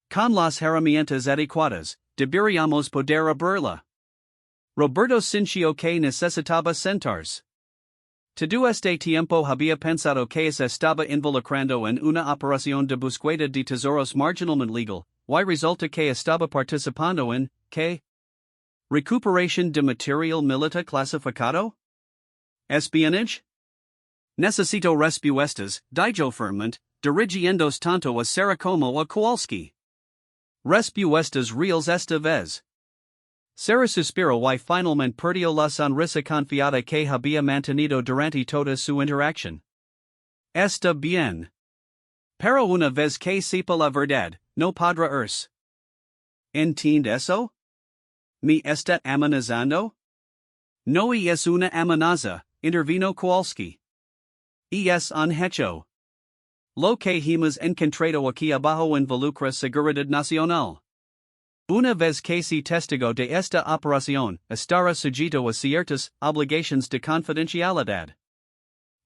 Con las herramientas adecuadas, deberíamos poder abrirla. Roberto sintió que necesitaba sentarse. Todo este tiempo había pensado que se estaba involucrando en una operación de búsqueda de tesoros marginalmente legal, y resulta que estaba participando en, ¿qué? ¿Recuperación de material militar clasificado? ¿Espionage? Necesito respuestas, dijo firmemente, dirigiéndose tanto a Sara como a Kowalski. Respuestas reales esta vez. Sara suspiró y finalmente perdió la sonrisa confiada que había mantenido durante toda su interacción. Está bien. Pero una vez que sepa la verdad, no podrá irse. ¿Entiende eso? ¿Me está amenazando? No es una amenaza, intervino Kowalski. Es un hecho. Lo que hemos encontrado aquí abajo involucra seguridad nacional. Una vez que se testigo de esta operación, estará sujeto a ciertas obligaciones de confidencialidad.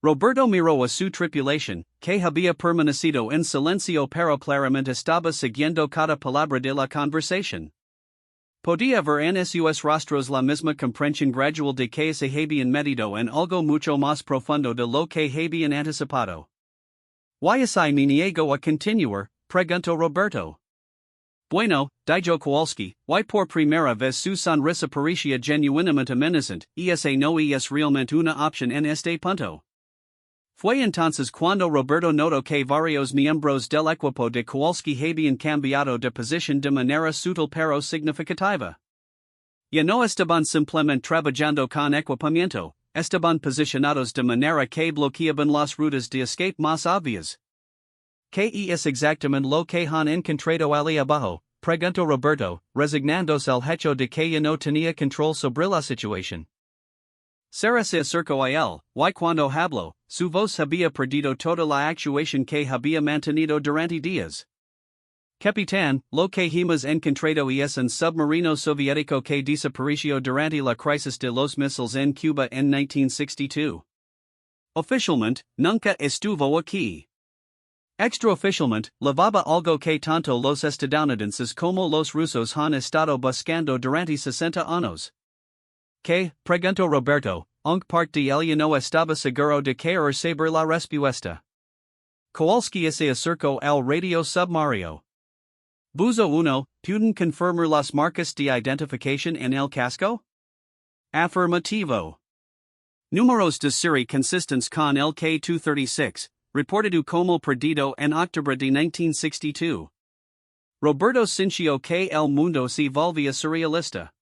Roberto miró a su tripulación, que había permanecido en silencio pero claramente estaba siguiendo cada palabra de la conversación. Podía ver en sus rostros la misma comprensión gradual de que se habían metido en algo mucho más profundo de lo que habían anticipado. ¿Why así me niego a continuar? Preguntó Roberto. Bueno, dijo Kowalski, why por primera vez su sonrisa parecía genuinamente amenazante, esa no es realmente una opción en este punto. Fue entonces cuando Roberto notó que varios miembros del equipo de Kowalski habían cambiado de posición de manera sutil pero significativa. Ya no estaban simplemente trabajando con equipamiento, estaban posicionados de manera que bloqueaban las rutas de escape más obvias. ¿Qué es exactamente lo que han encontrado allí abajo? Preguntó Roberto, resignándose al hecho de que ya no tenía control sobre la situación. Sara se acercó a él, y cuando habló, su voz había perdido toda la actuación que había mantenido durante días. Capitán, lo que hemos encontrado es un submarino soviético que desapareció durante la crisis de los misiles en Cuba en 1962. Oficialmente, nunca estuvo aquí. Extraoficialmente, llevaba algo que tanto los estadounidenses como los rusos han estado buscando durante 60 años. ¿Qué? Preguntó Roberto, aunque parte de él no estaba seguro de querer saber la respuesta. Kowalski se acercó al radio submarino. Buzo 1, ¿pueden confirmar las marcas de identificación en el casco? Afirmativo. Números de serie consistentes con el K236, reportado como perdido en octubre de 1962. Roberto sintió que el mundo se volvía surrealista.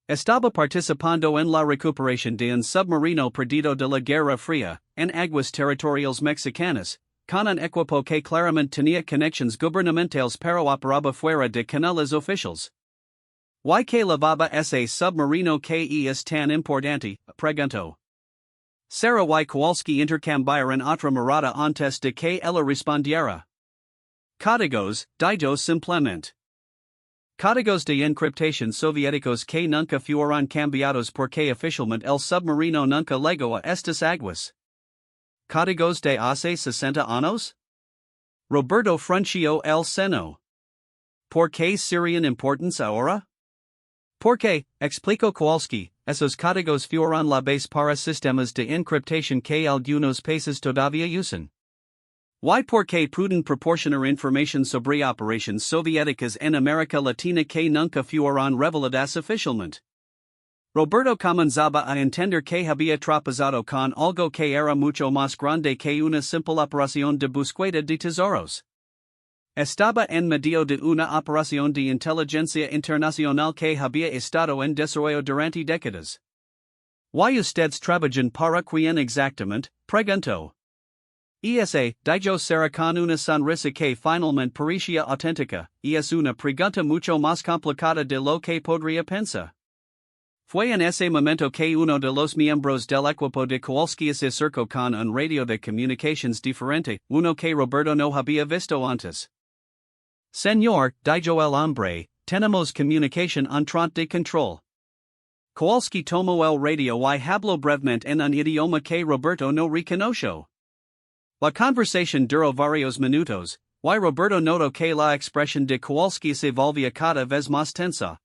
Estaba participando en la recuperación de un submarino perdido de la Guerra Fría, en aguas territoriales mexicanas, con un equipo que claramente tenía conexiones gubernamentales pero operaba fuera de canales oficiales. ¿Why que llevaba ese submarino que es tan importante? Preguntó. Sara y Kowalski intercambiaron otra mirada antes de que ella respondiera. Códigos, dijo simplemente. Códigos de encriptación soviéticos que nunca fueron cambiados porque oficialmente el submarino nunca llegó a estas aguas. ¿Códigos de hace 60 años? Roberto frunció el seno. ¿Por qué serían importantes ahora? Porque, explicó Kowalski, esos códigos fueron la base para sistemas de encriptación que algunos países todavía usan. ¿Why porque pueden proporcionar información sobre operaciones soviéticas en América Latina que nunca fueron reveladas oficialmente? Roberto comenzaba a entender que había tropezado con algo que era mucho más grande que una simple operación de búsqueda de tesoros. Estaba en medio de una operación de inteligencia internacional que había estado en desarrollo durante décadas. ¿Why ustedes trabajan para quién exactamente? Preguntó. ESA, dijo Sara con una sonrisa que finalmente parecía auténtica, es una pregunta mucho más complicada de lo que podría pensar. Fue en ese momento que uno de los miembros del equipo de Kowalski se acercó con un radio de comunicaciones diferente, uno que Roberto no había visto antes. Señor, dijo el hombre, tenemos comunicación entrante de control. Kowalski tomó el radio y habló brevemente en un idioma que Roberto no reconoció. La conversación duró varios minutos, y Roberto notó que la expresión de Kowalski se volvía cada vez más tensa.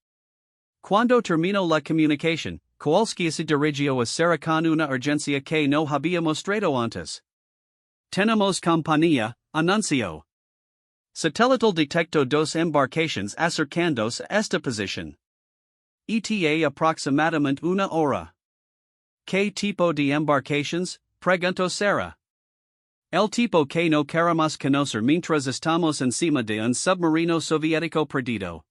Cuando terminó la comunicación, Kowalski se dirigió a Sara con una urgencia que no había mostrado antes. Tenemos compañía, anunció. Satelital detectó dos embarcaciones acercándose a esta posición. ETA aproximadamente una hora. ¿Qué tipo de embarcaciones? Preguntó Sara. El tipo que no queremos conocer mientras estamos encima de un submarino soviético perdido.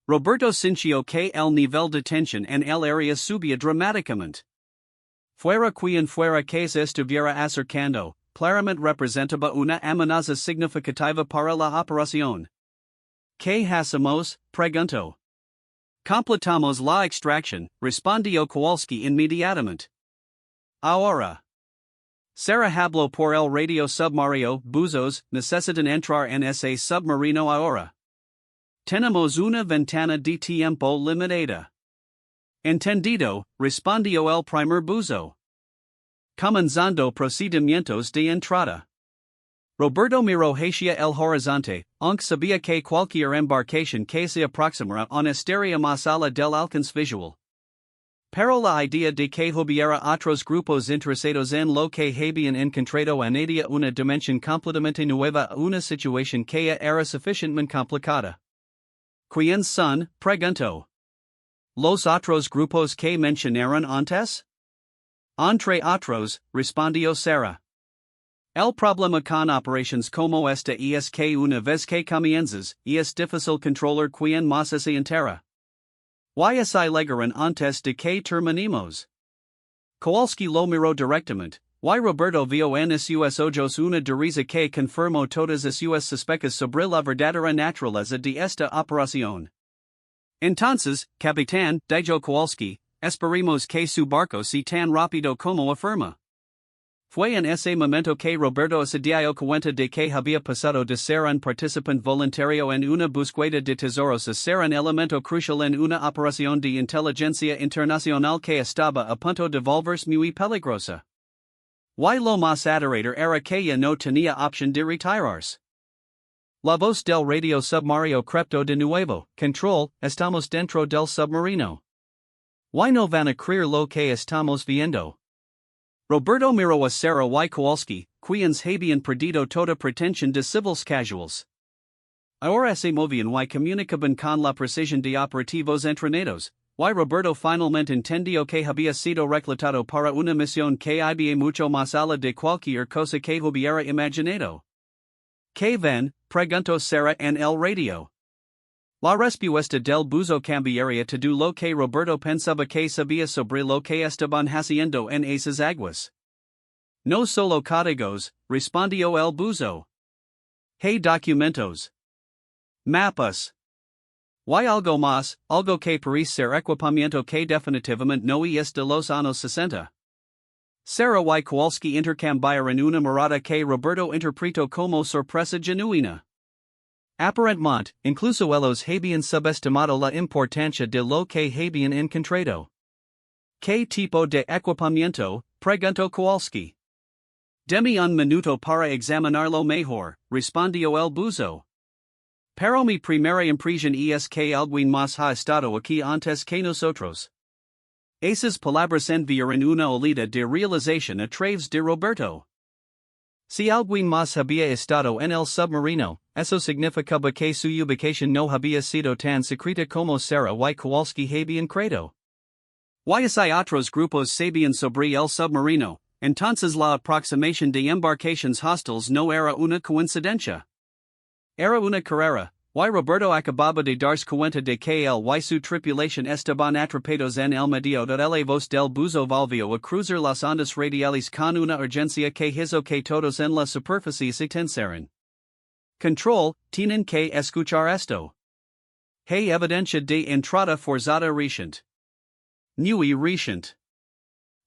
Roberto sintió que el nivel de tensión en el área subía dramáticamente. Fuera quien fuera que se estuviera acercando, claramente representaba una amenaza significativa para la operación. ¿Qué hacemos? Preguntó. Completamos la extracción, respondió Kowalski inmediatamente. Ahora. Sarah habló por el radio submarino, buzos, necesitan entrar en ese submarino ahora. Tenemos una ventana de tiempo limitada. Entendido, respondió el primer buzo. Comenzando procedimientos de entrada. Roberto miró hacia el horizonte, aunque sabía que cualquier embarcación que se aproximara estaría más allá del alcance visual. Pero la idea de que hubiera otros grupos interesados en lo que habían encontrado añadía una dimensión completamente nueva a una situación que era suficientemente complicada. ¿Quiénes son? Preguntó. ¿Los otros grupos que mencionaron antes? Entre otros, respondió Sarah. El problema con operaciones como esta es que una vez que comienzas, es difícil controlar quién más se entera. ¿Why se llegaron antes de que terminemos? Kowalski lo miró directamente. ¿Why Roberto vio en sus ojos una dureza que confirmó todas sus sospechas sobre la verdadera naturaleza de esta operación? Entonces, Capitán, dijo Kowalski, esperemos que su barco sea tan rápido como afirma. Fue en ese momento que Roberto se dio cuenta de que había pasado de ser un participante voluntario en una búsqueda de tesoros a ser un elemento crucial en una operación de inteligencia internacional que estaba a punto de volverse muy peligrosa. Y lo más aterrador era que ya no tenía opción de retirarse. La voz del radio submarino crepto de nuevo. Control, estamos dentro del submarino. ¿Why no van a creer lo que estamos viendo? Roberto miró a Sarah y Kowalski, quienes habían perdido toda pretensión de civiles casuals. Ahora se movían y comunicaban con la precisión de operativos entrenados, y Roberto finalmente entendió que había sido reclutado para una misión que iba mucho más allá de cualquier cosa que hubiera imaginado. ¿Qué ven? Preguntó Sarah en el radio. La respuesta del buzo cambiaría todo lo que Roberto pensaba que sabía sobre lo que estaban haciendo en esas aguas. No solo códigos, respondió el buzo. Hay documentos. Mapas. Y algo más, algo que parece ser equipamiento que definitivamente no es de los años 60. Sarah y Kowalski intercambiaron una mirada que Roberto interpretó como sorpresa genuina. Aparentemente, incluso ellos habían subestimado la importancia de lo que habían encontrado. ¿Qué tipo de equipamiento? Preguntó Kowalski. Deme un minuto para examinarlo mejor, respondió el buzo. Pero mi primera impresión es que alguien más ha estado aquí antes que nosotros. Esas palabras enviaron una olida de realización a través de Roberto. Si alguien más había estado en el submarino, eso significaba que su ubicación no había sido tan secreta como Sarah y Kowalski habían creído. Y si otros grupos sabían sobre el submarino, entonces la aproximación de embarcaciones hostiles no era una coincidencia. Era una carrera, y Roberto acababa de darse cuenta de que él y su tripulación estaban atrapados en el medio de la voz del buzo volvió a cruzar las ondas radiales con una urgencia que hizo que todos en la superficie se tensaran. Control, tienen que escuchar esto. Hay evidencia de entrada forzada reciente. Muy reciente.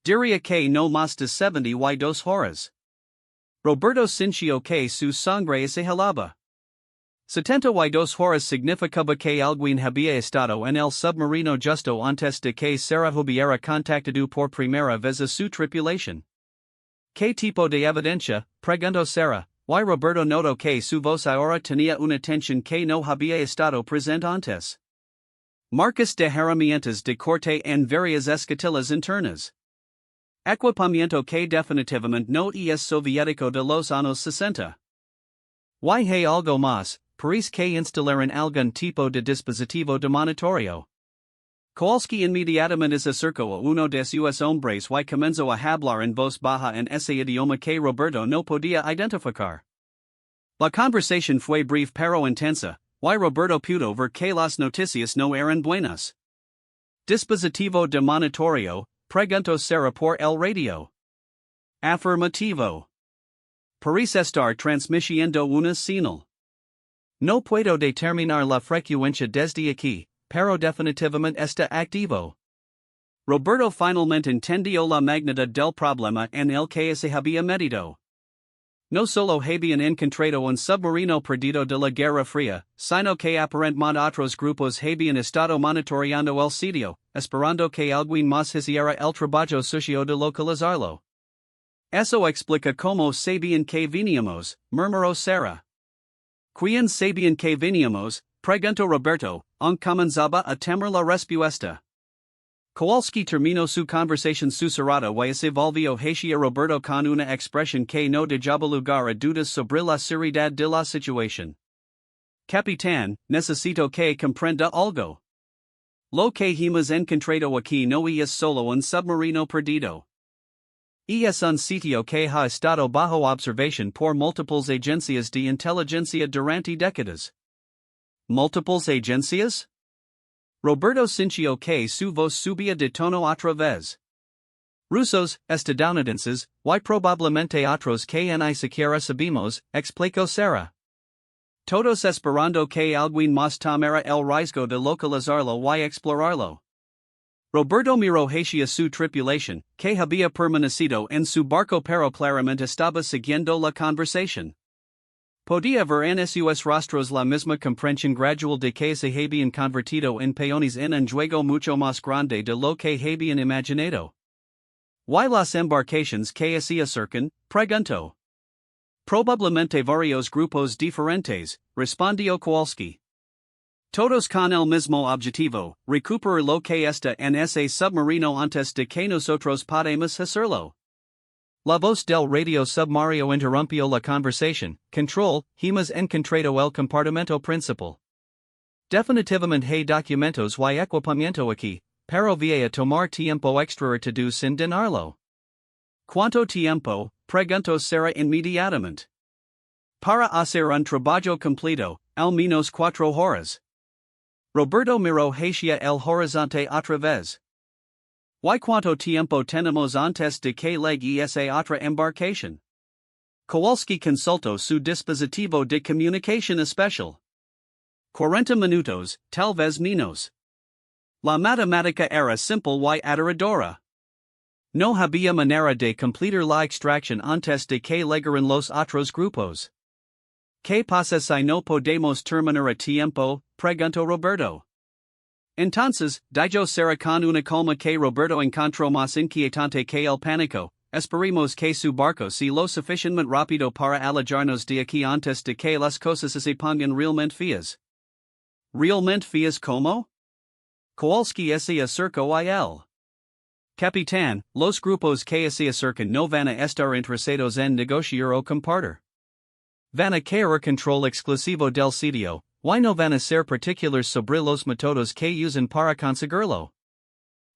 Diría que no más de 72 horas. Roberto sintió que su sangre se helaba. 72 horas significaba que alguien había estado en el submarino justo antes de que Sarah hubiera contactado por primera vez a su tripulación. ¿Qué tipo de evidencia? Preguntó Sarah, y Roberto notó que su voz ahora tenía una tensión que no había estado presente antes. Marcas de herramientas de corte en varias escotillas internas. Equipamiento que definitivamente no es soviético de los años 60. Y hay algo más. Parece que instalaron algún tipo de dispositivo de monitoreo. Kowalski inmediatamente se acercó a uno de sus hombres y comenzó a hablar en voz baja en ese idioma que Roberto no podía identificar. La conversación fue breve pero intensa, y Roberto pudo ver que las noticias no eran buenas. Dispositivo de monitoreo, preguntó Sarah por el radio. Afirmativo. Paris estar transmitiendo una señal. No puedo determinar la frecuencia desde aquí, pero definitivamente está activo. Roberto finalmente entendió la magnitud del problema en el que se había metido. No solo habían encontrado un submarino perdido de la Guerra Fría, sino que aparentemente otros grupos habían estado monitoreando el sitio, esperando que alguien más hiciera el trabajo sucio de localizarlo. Eso explica cómo sabían que veníamos, murmuró Sarah. ¿Quién sabían que veníamos? Preguntó Roberto, comenzaba a temer la respuesta. Kowalski terminó su conversación susurrada y se volvió hacia Roberto con una expresión que no dejaba lugar a dudas sobre la seriedad de la situación. Capitán, necesito que comprenda algo. Lo que hemos encontrado aquí no es solo un submarino perdido. Es un sitio que ha estado bajo observación por múltiples agencias de inteligencia durante décadas. ¿Múltiples agencias? Roberto sintió que su voz subía de tono otra vez. Rusos, estadounidenses, y probablemente otros que ni siquiera sabemos, explicó Sarah. Todos esperando que alguien más tomara el riesgo de localizarlo y explorarlo. Roberto miró hacia su tripulación, que había permanecido en su barco pero claramente estaba siguiendo la conversación. Podía ver en sus rostros la misma comprensión gradual de que se habían convertido en peones en un juego mucho más grande de lo que habían imaginado. ¿Y las embarcaciones que se acercan? Preguntó. Probablemente varios grupos diferentes, respondió Kowalski. Todos con el mismo objetivo, recuperar lo que está en ese submarino antes de que nosotros podamos hacerlo. La voz del radio submarino interrumpió la conversación. Control, hemos encontrado el compartimento principal. Definitivamente hay documentos y equipamiento aquí, pero voy a tomar tiempo extra to sin dinarlo. ¿Cuánto tiempo? Preguntó Sarah inmediatamente. Para hacer un trabajo completo, al menos 4 horas. Roberto miró hacia el horizonte otra vez. ¿Y cuánto tiempo tenemos antes de que llegue esa otra embarcación? Kowalski consultó su dispositivo de comunicación especial. 40 minutos, tal vez menos. La matemática era simple y aterradora. No había manera de completar la extracción antes de que llegaran los otros grupos. ¿Qué pasa si no podemos terminar a tiempo? Preguntó Roberto. Entonces, dijo Sarah con una calma que Roberto encontró más inquietante que el pánico, esperemos que su barco sea lo suficientemente rápido para alejarnos de aquí antes de que las cosas se pongan realmente feas. ¿Realmente feas cómo? Kowalski se acercó a él. Capitán, los grupos que se acercan no van a estar interesados en negociar o compartir. Van a querer control exclusivo del sitio. ¿Y no van a ser particulares sobre los métodos que usan para conseguirlo?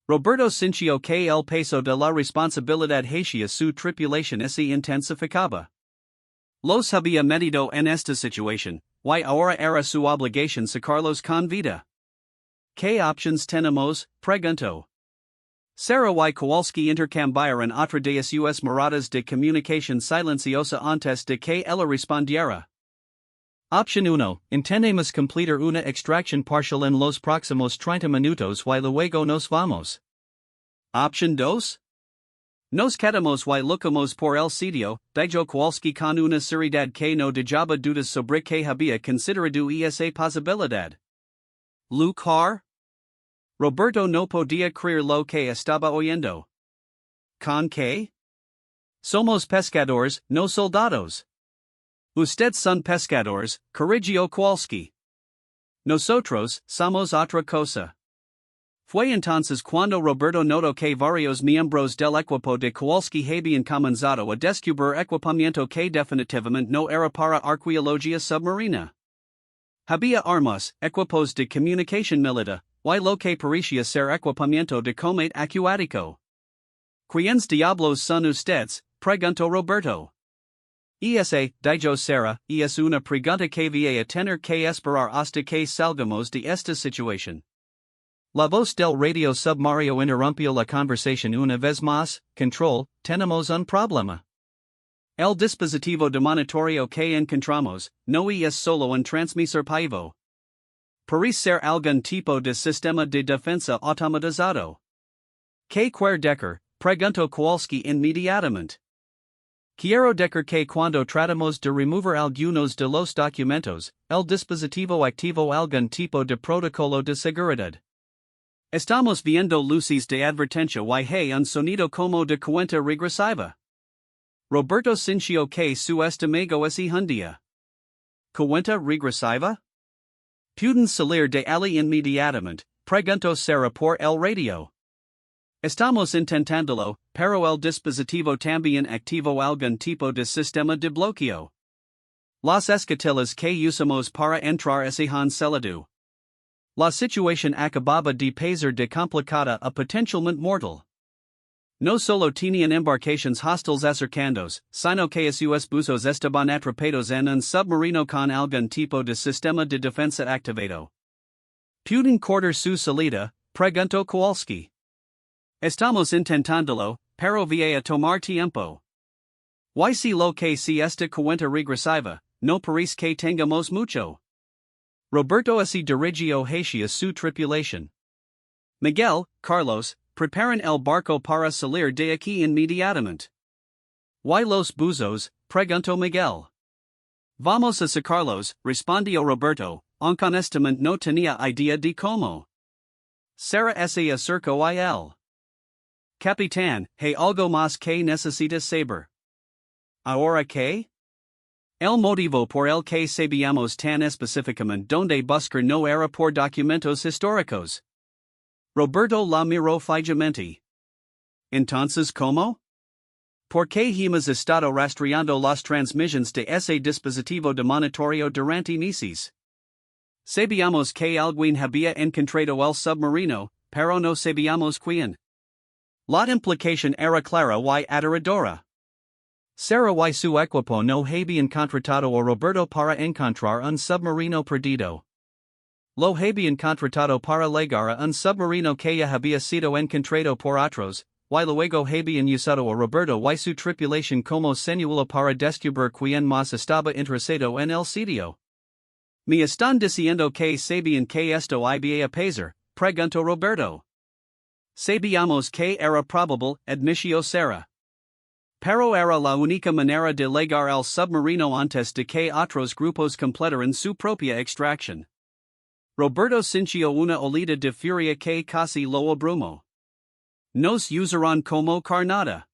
Roberto sintió que el peso de la responsabilidad hacia su tripulación se intensificaba. Los había metido en esta situación, y ahora era su obligación sacarlos con vida. ¿Qué opciones tenemos? Preguntó. Sarah y Kowalski intercambiaron otra de sus miradas de comunicación silenciosa antes de que ella respondiera. Opción 1. Intentemos completar una extracción parcial en los próximos 30 minutos y luego nos vamos. Opción 2. Nos quedamos y lucamos por el sitio, dijo Kowalski con una seriedad que no dejaba dudas sobre que había considerado esa posibilidad. ¿Lucar? Roberto no podía creer lo que estaba oyendo. ¿Con qué? Somos pescadores, no soldados. Ustedes son pescadores, corrigió Kowalski. Nosotros somos otra cosa. Fue entonces cuando Roberto notó que varios miembros del equipo de Kowalski habían comenzado a descubrir equipamiento que definitivamente no era para arqueología submarina. Había armas, equipos de comunicación militar, y lo que parecía ser equipamiento de combate acuático. ¿Quiénes diablos son ustedes? Preguntó Roberto. Esa, dijo Sarah, es una pregunta que voy a tener que esperar hasta que salgamos de esta situación. La voz del radio submarino interrumpió la conversación una vez más. Control, tenemos un problema. El dispositivo de monitoreo que encontramos, no es solo un transmisor paivo. Parece ser algún tipo de sistema de defensa automatizado. Que quiere decir, preguntó Kowalski inmediatamente. Quiero decir que cuando tratamos de remover algunos de los documentos, el dispositivo activo algún tipo de protocolo de seguridad. Estamos viendo luces de advertencia y hay un sonido como de cuenta regresiva. Roberto sintió que su estómago se hundía. ¿Cuenta regresiva? ¿Pueden salir de allí inmediatamente? Preguntó Sara por el radio. Estamos intentándolo, pero el dispositivo también activo algún tipo de sistema de bloqueo. Las escotillas que usamos para entrar ese han celado. La situación acababa de pasar de complicada a potencialmente mortal. No solo tenían embarcaciones hostiles acercándose, sino que sus buzos estaban atrapados en un submarino con algún tipo de sistema de defensa activado. ¿Pueden cortar su salida? Preguntó Kowalski. Estamos intentándolo, pero va a tomar tiempo. Y si lo que si esta cuenta regresiva, no parece que tengamos mucho. Roberto se dirigió hacia su tripulación. Miguel, Carlos, preparen el barco para salir de aquí inmediatamente. ¿Y los buzos? Preguntó Miguel. Vamos a sacarlos, respondió Roberto, aunque honestamente no tenía idea de cómo. Sara se acercó a él. Capitán, ¿hay algo más que necesitas saber? ¿Ahora qué? El motivo por el que sabíamos tan específicamente dónde buscar no era por documentos históricos. Roberto la miró fijamente. Entonces, ¿cómo? ¿Por qué hemos estado rastreando las transmisiones de ese dispositivo de monitoreo durante meses? Sabíamos que alguien había encontrado el submarino, pero no sabíamos quién. La implicación era clara y aterradora. Sara y su equipo no habían contratado a Roberto para encontrar un submarino perdido. Lo habían contratado para llegar a un submarino que ya había sido encontrado por otros, y luego habían usado a Roberto y su tripulación como señuelo para descubrir quién más estaba interesado en el sitio. ¿Me están diciendo que sabían que esto iba a pasar? Preguntó Roberto. Sabíamos que era probable, admitió Sara. Pero era la única manera de llegar al submarino antes de que otros grupos completaran su propia extracción. Roberto sintió una olida de furia que casi lo abrumó. Nos usarán como carnada.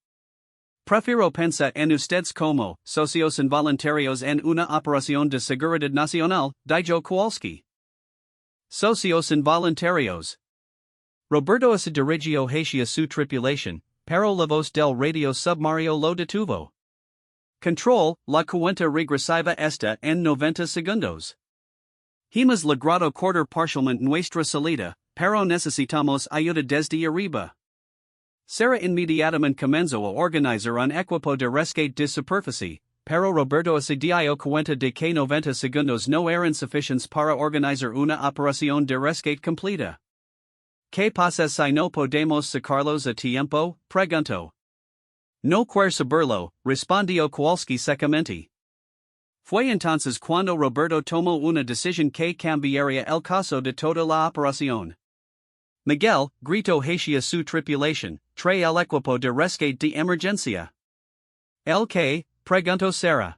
Prefiero pensar en ustedes como socios involuntarios en una operación de seguridad nacional, dijo Kowalski. Socios involuntarios. Roberto se dirigió hacia su tripulación, pero la voz del radio submarino lo detuvo. Control, la cuenta regresiva está en 90 segundos. Hemos logrado cortar parcialmente nuestra salida, pero necesitamos ayuda desde arriba. Sara inmediatamente comenzó a organizar un equipo de rescate de superficie, pero Roberto se dio cuenta de que 90 segundos no eran suficientes para organizar una operación de rescate completa. ¿Qué pasa si no podemos sacarlos a tiempo? Preguntó. No quiero saberlo, respondió Kowalski secamente. Fue entonces cuando Roberto tomó una decisión que cambiaría el caso de toda la operación. Miguel, gritó hacia su tripulación, trae el equipo de rescate de emergencia. ¿El qué? Preguntó Sara.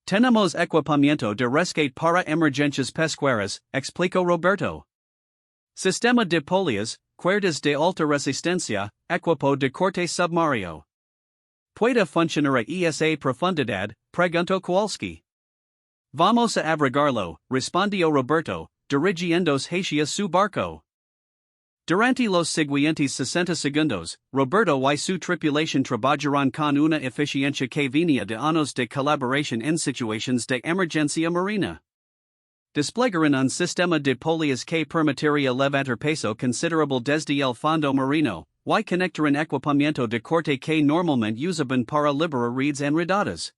Tenemos equipamiento de rescate para emergencias pesqueras, explicó Roberto. Sistema de polias, cuerdas de alta resistencia, equipo de corte submarino. ¿Puede funcionar a esa profundidad? Preguntó Kowalski. Vamos a abrigarlo, respondió Roberto, dirigiéndose hacia su barco. Durante los siguientes 60 segundos, Roberto y su tripulación trabajaron con una eficiencia que venía de años de colaboración en situaciones de emergencia marina. Desplegaron un sistema de polias que permitiría levantar peso considerable desde el fondo marino, y conectaron equipamiento de corte que normalmente usaban para liberar redes enredadas.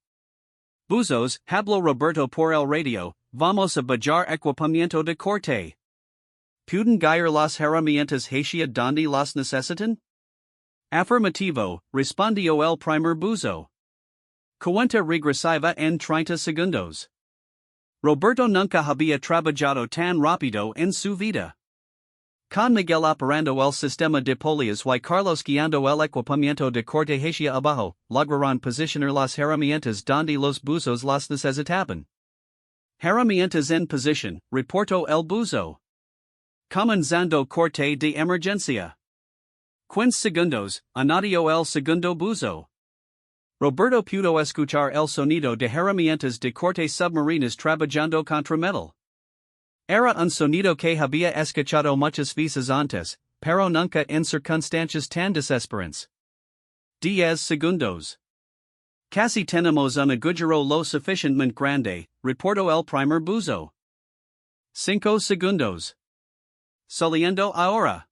Buzos, habló Roberto por el radio, vamos a bajar equipamiento de corte. ¿Pueden guiar las herramientas hacia donde las necesitan? Afirmativo, respondió el primer buzo. Cuenta regresiva en 30 segundos. Roberto nunca había trabajado tan rápido en su vida. Con Miguel operando el sistema de polias y Carlos guiando el equipamiento de corte hacia abajo, lograron posicionar las herramientas donde los buzos las necesitaban. Herramientas en posición, reportó el buzo. Comenzando corte de emergencia. 15 segundos, añadió el segundo buzo. Roberto pudo escuchar el sonido de herramientas de corte submarinas trabajando contra metal. Era un sonido que había escuchado muchas veces antes, pero nunca en circunstancias tan desesperantes. 10 segundos. Casi tenemos un agujero lo suficientemente grande, reportó el primer buzo. 5 segundos. Saliendo ahora.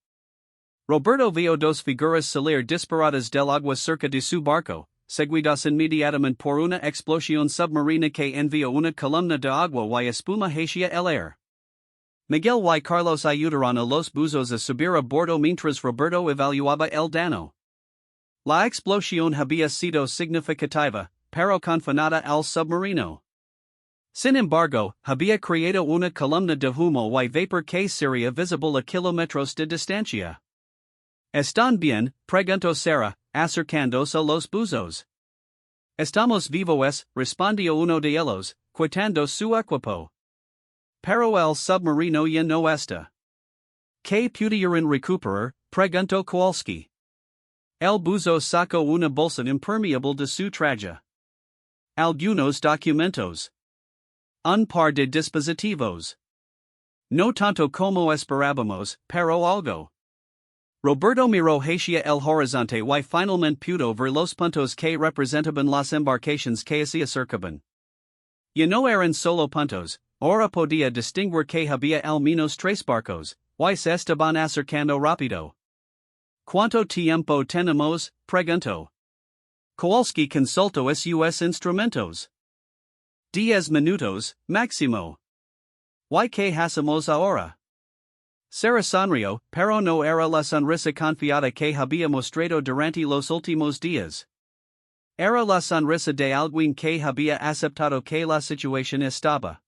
Roberto vio dos figuras salir disparadas del agua cerca de su barco, seguidas inmediatamente por una explosión submarina que envió una columna de agua y espuma hacia el aire. Miguel y Carlos ayudaron a los buzos a subir a bordo mientras Roberto evaluaba el daño. La explosión había sido significativa, pero confinada al submarino. Sin embargo, había creado una columna de humo y vapor que sería visible a kilómetros de distancia. ¿Están bien?, preguntó Sarah, acercándose a los buzos. Estamos vivos, respondió uno de ellos, quitando su equipo. Pero el submarino ya no está. ¿Qué pudieron recuperar?, preguntó Kowalski. El buzo sacó una bolsa impermeable de su traje. Algunos documentos. Un par de dispositivos. No tanto como esperábamos, pero algo. Roberto miró hacia el horizonte y finalmente pudo ver los puntos que representaban las embarcaciones que se acercaban. Ya no eran solo puntos, ahora podía distinguir que había al menos 3 barcos, y se estaban acercando rápido. ¿Cuánto tiempo tenemos?, preguntó. Kowalski consultó sus instrumentos. 10 minutos, máximo. ¿Y qué hacemos ahora? Sarah sonrió, pero no era la sonrisa confiada que había mostrado durante los últimos días. Era la sonrisa de alguien que había aceptado que la situación estaba